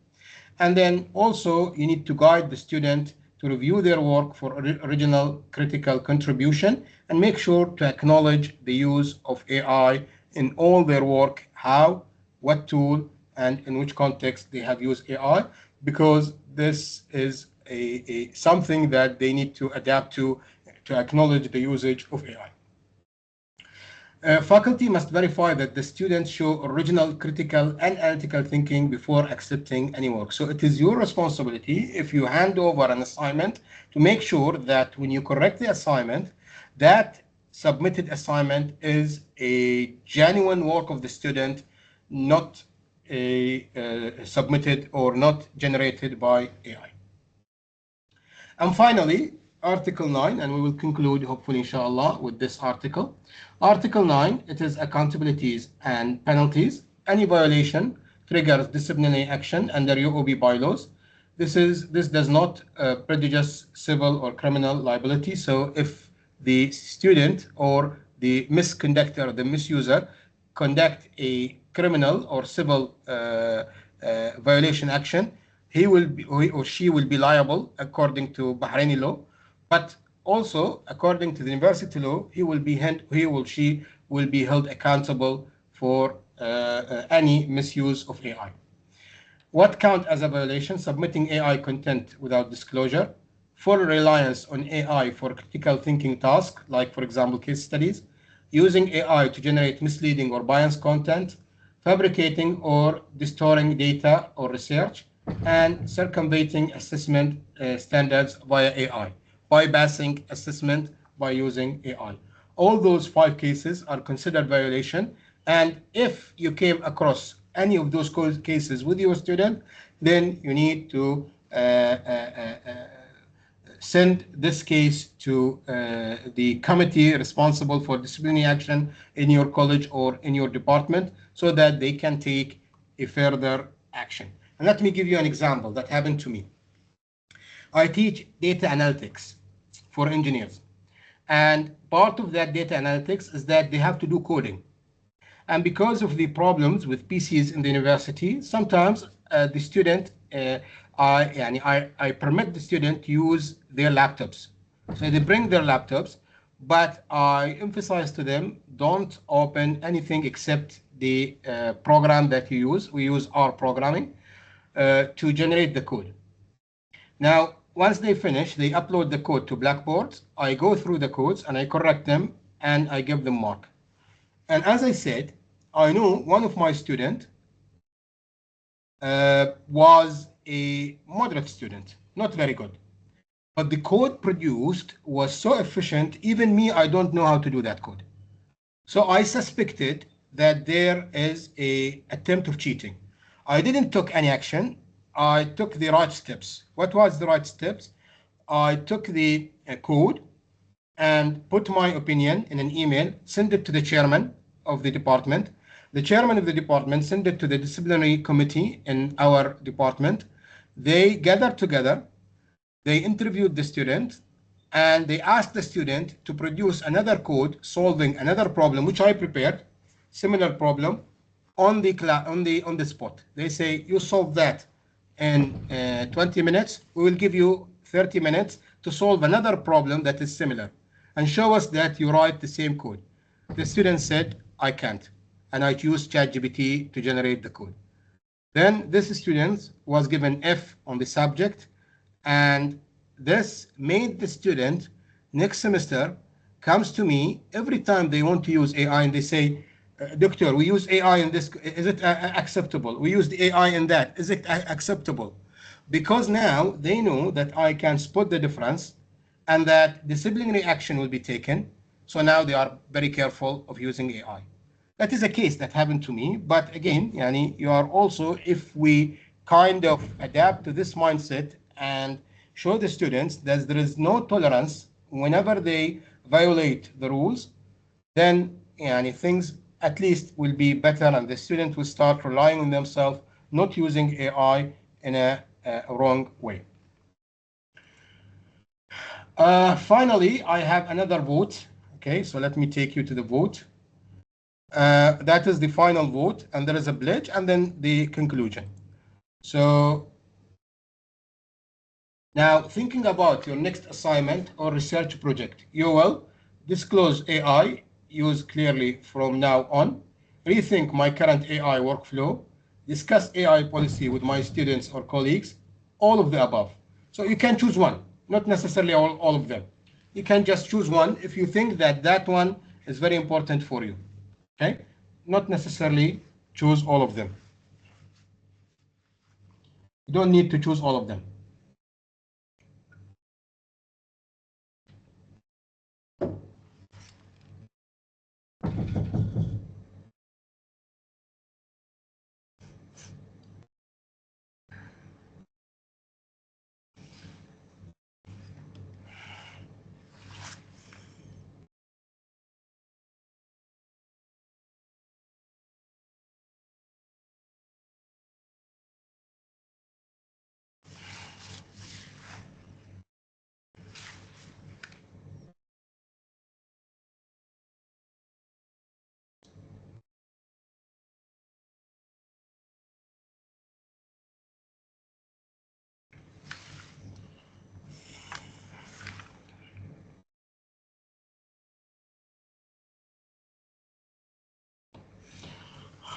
And then also you need to guide the student to review their work for original critical contribution, and make sure to acknowledge the use of AI in all their work, how, what tool, and in which context they have used AI, because this is something that they need to adapt to acknowledge the usage of AI. Faculty must verify that the students show original, critical, and analytical thinking before accepting any work. So it is your responsibility, if you hand over an assignment, to make sure that when you correct the assignment, that submitted assignment is a genuine work of the student, not submitted or not generated by AI. And finally, Article 9, and we will conclude hopefully inshallah with this article. Article 9, it is accountabilities and penalties. Any violation triggers disciplinary action under UOB bylaws. This does not prejudice civil or criminal liability. So if the student or the misconductor, the misuser, conduct a criminal or civil violation action, he or she will be liable according to Bahraini law, but also according to the university law, he or she will be held accountable for any misuse of AI. What count as a violation? Submitting AI content without disclosure, full reliance on AI for critical thinking tasks, like for example case studies, using AI to generate misleading or biased content, fabricating or distorting data or research, and circumventing assessment standards via AI, bypassing assessment by using AI. All those 5 cases are considered violation, and if you came across any of those cases with your student, then you need to send this case to the committee responsible for disciplinary action in your college or in your department, so that they can take a further action. And let me give you an example that happened to me. I teach data analytics for engineers, and part of that data analytics is that they have to do coding. And because of the problems with PCs in the university, sometimes the student, I permit the student to use their laptops. So they bring their laptops, but I emphasize to them, don't open anything except the program that you use. We use R programming to generate the code. Now, Once they finish, they upload the code to Blackboard. I go through the codes and I correct them and I give them mark. And as I said, I know one of my students was a moderate student, not very good. But the code produced was so efficient, even me, I don't know how to do that code. So I suspected that there is a attempt of cheating. I didn't take any action. I took the right steps. What was the right steps? I took the code and put my opinion in an email, send it to the chairman of the department. The chairman of the department sent it to the disciplinary committee in our department. They gathered together, they interviewed the student, and they asked the student to produce another code solving another problem which I prepared, similar problem, on the spot. They say you solve that in 20 minutes. We will give you 30 minutes to solve another problem that is similar, and show us that you write the same code. The student said, I can't, and I used ChatGPT to generate the code. Then this student was given F on the subject, and this made the student next semester comes to me every time they want to use AI and they say, Doctor, we use AI in this, is it acceptable? We use the AI in that, is it acceptable? Because now they know that I can spot the difference and that disciplinary action will be taken. So now they are very careful of using AI. That is a case that happened to me. But again, yani, you are also, if we kind of adapt to this mindset and show the students that there is no tolerance whenever they violate the rules, then yani, things at least will be better and the student will start relying on themselves, not using AI in a wrong way. Finally, I have another vote. Okay, so let me take you to the vote. That is the final vote, and there is a pledge and then the conclusion. So now thinking about your next assignment or research project, you will disclose AI, use clearly from now on, rethink my current AI workflow, discuss AI policy with my students or colleagues, all of the above. So you can choose one, not necessarily all of them. You can just choose one if you think that that one is very important for you. Okay? Not necessarily choose all of them. You don't need to choose all of them.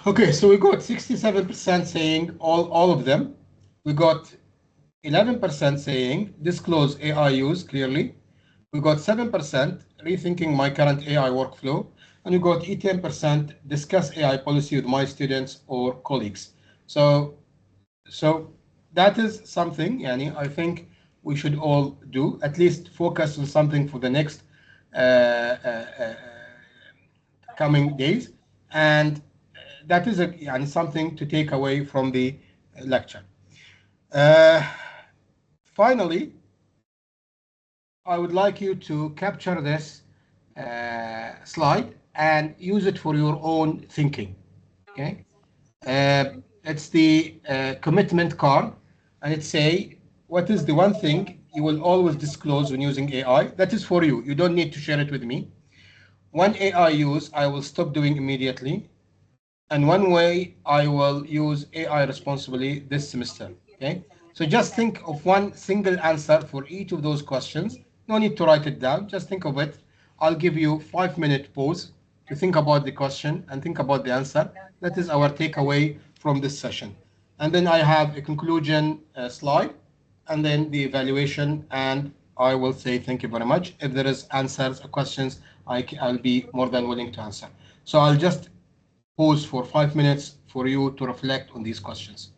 Okay, so we got 67% saying all of them. We got 11% saying disclose AI use clearly. We got 7% rethinking my current AI workflow. And we got 18% discuss AI policy with my students or colleagues. So that is something, yani, I think we should all do, at least focus on something for the next uh, uh, uh, coming days. And that is yani, something to take away from the lecture. Uh, Finally, I would like you to capture this slide and use it for your own thinking. Okay, it's the commitment card, and it say what is the one thing you will always disclose when using AI. That is for you. You don't need to share it with me. One AI use I will stop doing immediately, and one way I will use AI responsibly this semester. Okay, so just think of one single answer for each of those questions. No need to write it down, just think of it. I'll give you 5-minute pause to think about the question and think about the answer. That is our takeaway from this session. And then I have a conclusion slide, and then the evaluation, and I will say thank you very much. If there is answers or questions, I'll be more than willing to answer. So I'll just pause for 5 minutes for you to reflect on these questions.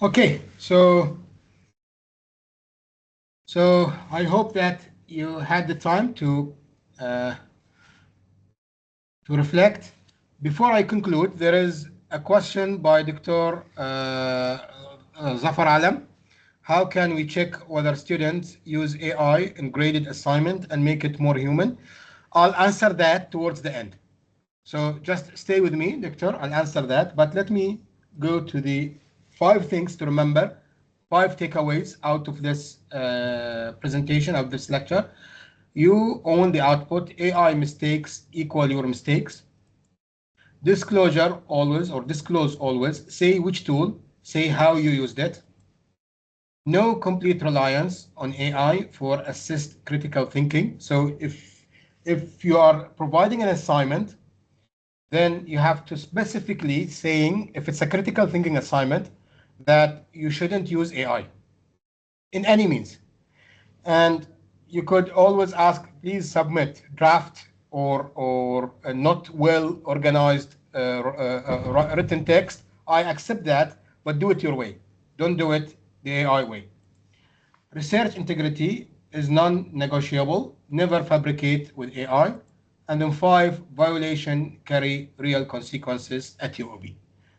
Okay, so I hope that you had the time uh, to reflect. Before I conclude, there is a question by Dr. Zafar Alam. How can we check whether students use AI in graded assignment and make it more human? I'll answer that towards the end. So just stay with me, Doctor. I'll answer that. But let me go to the 5 things to remember, 5 takeaways out of this presentation, of this lecture. You own the output. AI mistakes equal your mistakes. Disclosure always, or disclose always. Say which tool, say how you used it. No complete reliance on AI for assist critical thinking. So if you are providing an assignment, then you have to specifically saying, if it's a critical thinking assignment, that you shouldn't use AI in any means. And you could always ask, please submit draft or not well organized written text. I accept that, but do it your way. Don't do it the AI way. Research integrity is non-negotiable. Never fabricate with AI. And then 5, violation carry real consequences at UOB.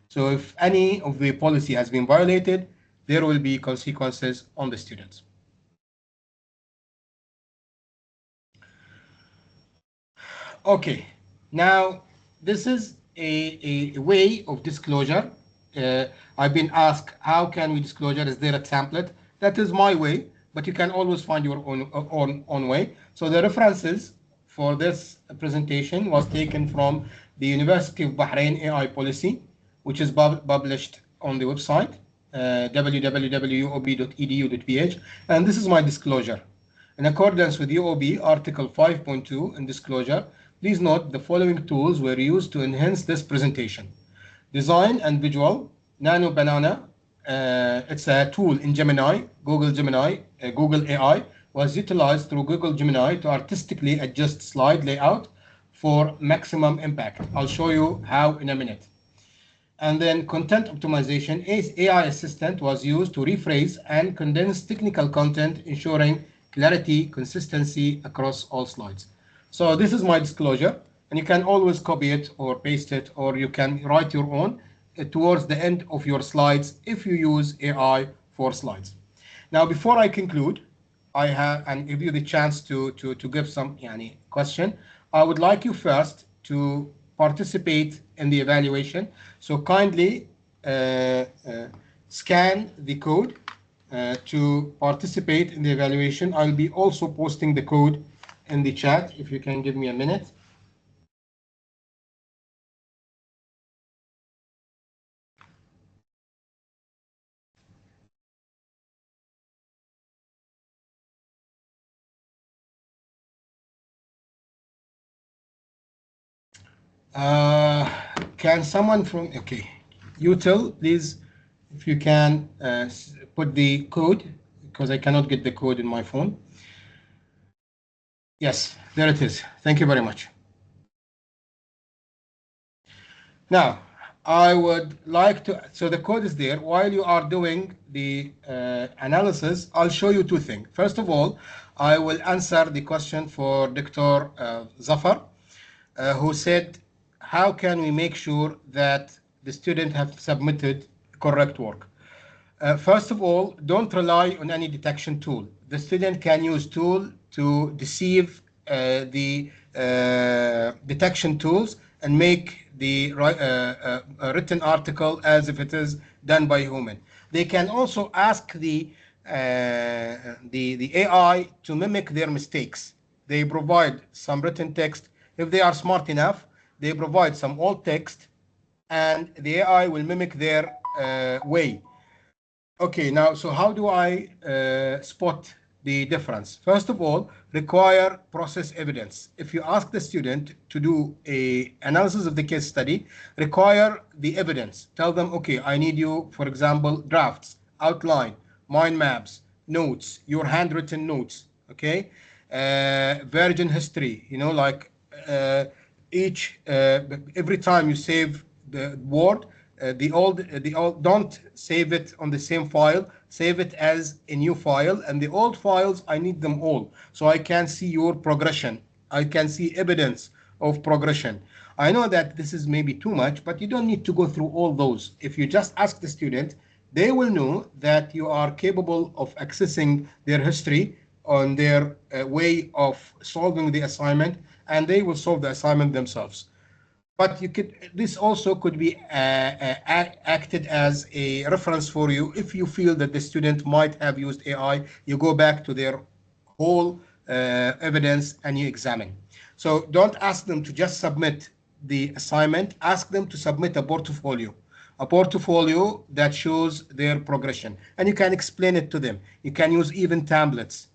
So if any of the policy has been violated, there will be consequences on the students. Okay, now this is a way of disclosure. I've been asked, how can we disclosure? Is there a template? That is my way, but you can always find your own way. So the references for this presentation was taken from the University of Bahrain AI policy, which is published on the website, www.uob.edu.ph, and this is my disclosure. In accordance with UOB Article 5.2 in disclosure, please note the following tools were used to enhance this presentation. Design and visual, Nano Banana, it's a tool in Gemini, Google AI, was utilized through Google Gemini to artistically adjust slide layout for maximum impact. I'll show you how in a minute. And then content optimization, AI assistant was used to rephrase and condense technical content, ensuring clarity, consistency across all slides. So this is my disclosure, and you can always copy it or paste it, or you can write your own towards the end of your slides if you use AI for slides. Now, before I conclude, I have and give you the chance to give some question. I would like you first to participate in the evaluation. So kindly scan the code to participate in the evaluation. I'll be also posting the code in the chat if you can give me a minute. Can someone from, okay, Util, please, if you can put the code, because I cannot get the code in my phone. Yes, there it is. Thank you very much. Now, I would like to, so the code is there. While you are doing the analysis, I'll show you 2 things. First of all, I will answer the question for Dr. Zafar, who said, how can we make sure that the student have submitted correct work? First of all, don't rely on any detection tool. The student can use tool to deceive the detection tools and make the written article as if it is done by human. They can also ask the AI to mimic their mistakes. They provide some written text. If they are smart enough, they provide some old text, and the AI will mimic their way. Okay, now, so how do I spot the difference? First of all, require process evidence. If you ask the student to do a analysis of the case study, require the evidence. Tell them, okay, I need you, for example, drafts, outline, mind maps, notes, your handwritten notes, okay? Version history, like every time you save the word, the old don't save it on the same file, save it as a new file, and the old files I need them all so I can see your progression, I can see evidence of progression. I know that this is maybe too much, but you don't need to go through all those. If you just ask the student, they will know that you are capable of accessing their history on their way of solving the assignment, and they will solve the assignment themselves. But you could, this also could be acted as a reference for you. If you feel that the student might have used AI, you go back to their whole evidence and you examine. So don't ask them to just submit the assignment, ask them to submit a portfolio that shows their progression, and you can explain it to them. You can use even tablets,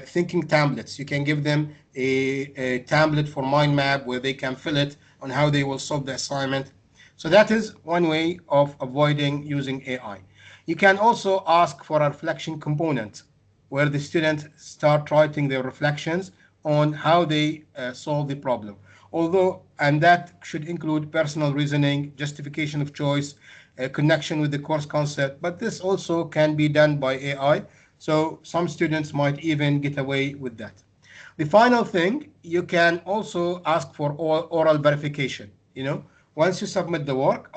thinking tablets. You can give them a tablet for mind map where they can fill it on how they will solve the assignment. So that is one way of avoiding using AI. You can also ask for a reflection component where the students start writing their reflections on how they solve the problem. Although, and that should include personal reasoning, justification of choice, connection with the course concept, but this also can be done by AI. So some students might even get away with that. The final thing, you can also ask for oral verification. Once you submit the work,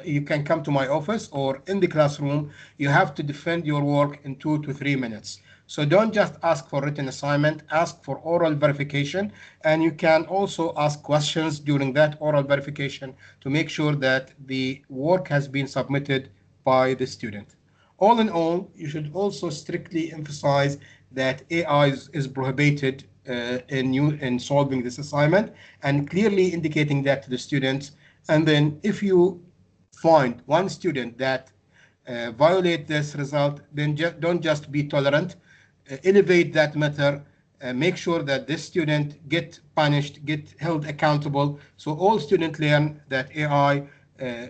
you can come to my office or in the classroom. You have to defend your work in 2 to 3 minutes. So don't just ask for written assignment, ask for oral verification, and you can also ask questions during that oral verification to make sure that the work has been submitted by the student. All in all, you should also strictly emphasize that AI is prohibited in solving this assignment, and clearly indicating that to the students. And then if you find one student that violate this result, then don't just be tolerant, elevate that matter, make sure that this student get punished, get held accountable, so all students learn that AI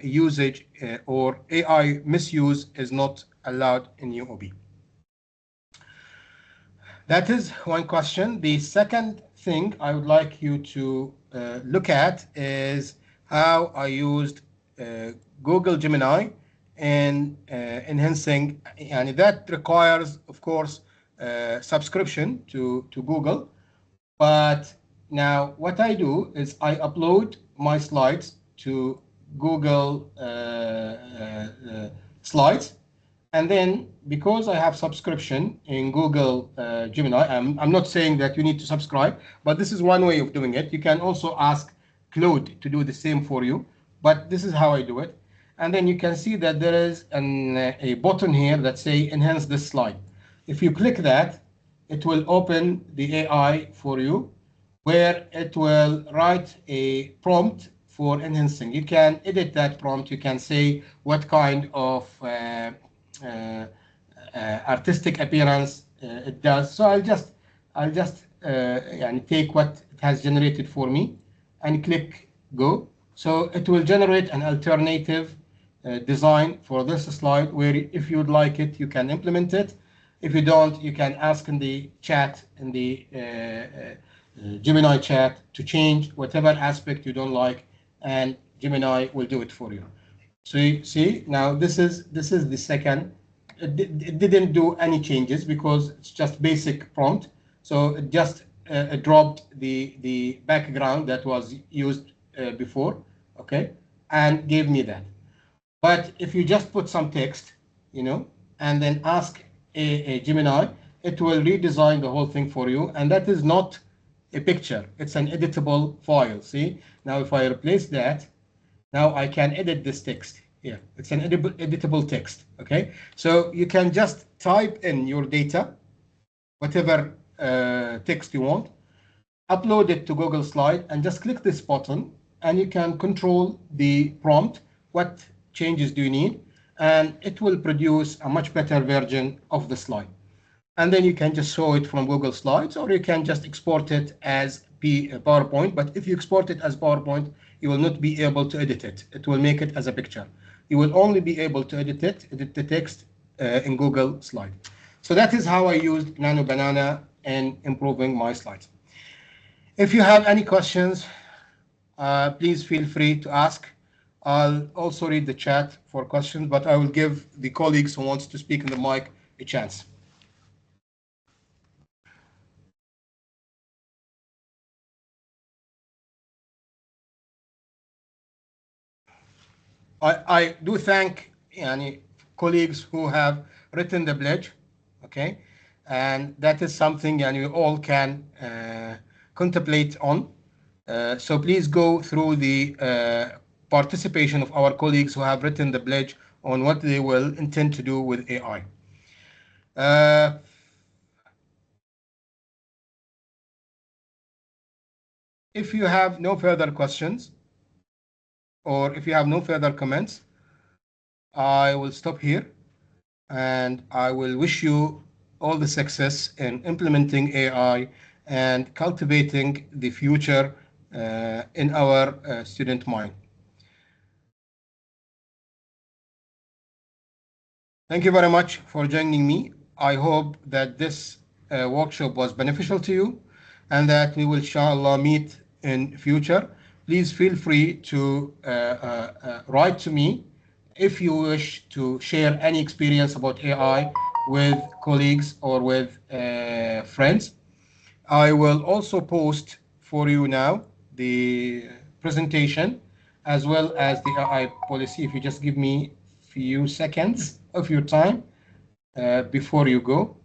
usage or AI misuse is not allowed in UOB. That is one question. The second thing I would like you to look at is how I used Google Gemini in enhancing, and that requires, of course, subscription to Google. But now what I do is I upload my slides to Google Slides. And then because I have subscription in Google Gemini, I'm not saying that you need to subscribe, but this is one way of doing it. You can also ask Claude to do the same for you, but this is how I do it. And then you can see that there is a button here that say enhance this slide. If you click that, it will open the AI for you, where it will write a prompt for enhancing. You can edit that prompt. You can say what kind of uh, artistic appearance it does. So I'll just and take what it has generated for me and click go. So it will generate an alternative design for this slide, where if you'd like it, you can implement it. If you don't, you can ask in the chat, in the Gemini chat, to change whatever aspect you don't like, and Gemini will do it for you. So you see, now this is the second. It didn't do any changes because it's just basic prompt. So it just dropped the background that was used before, okay, and gave me that. But if you just put some text, and then ask a Gemini, it will redesign the whole thing for you. And that is not a picture, it's an editable file. See, now if I replace that, now I can edit this text here. It's an editable text, okay? So you can just type in your data, whatever text you want, upload it to Google Slide, and just click this button, and you can control the prompt. What changes do you need? And it will produce a much better version of the slide. And then you can just show it from Google Slides, or you can just export it as PowerPoint. But if you export it as PowerPoint, you will not be able to edit it. It will make it as a picture. You will only be able to edit the text in Google Slide. So that is how I used Nano Banana in improving my slides. If you have any questions, please feel free to ask. I'll also read the chat for questions, but I will give the colleagues who wants to speak in the mic a chance. I do thank colleagues who have written the pledge, okay, and that is something you all can contemplate on. So please go through the participation of our colleagues who have written the pledge on what they will intend to do with AI. If you have no further questions or if you have no further comments, I will stop here and I will wish you all the success in implementing AI and cultivating the future in our student mind. Thank you very much for joining me. I hope that this workshop was beneficial to you and that we will inshallah meet in future. Please feel free to write to me if you wish to share any experience about AI with colleagues or with friends. I will also post for you now the presentation as well as the AI policy. If you just give me a few seconds of your time before you go.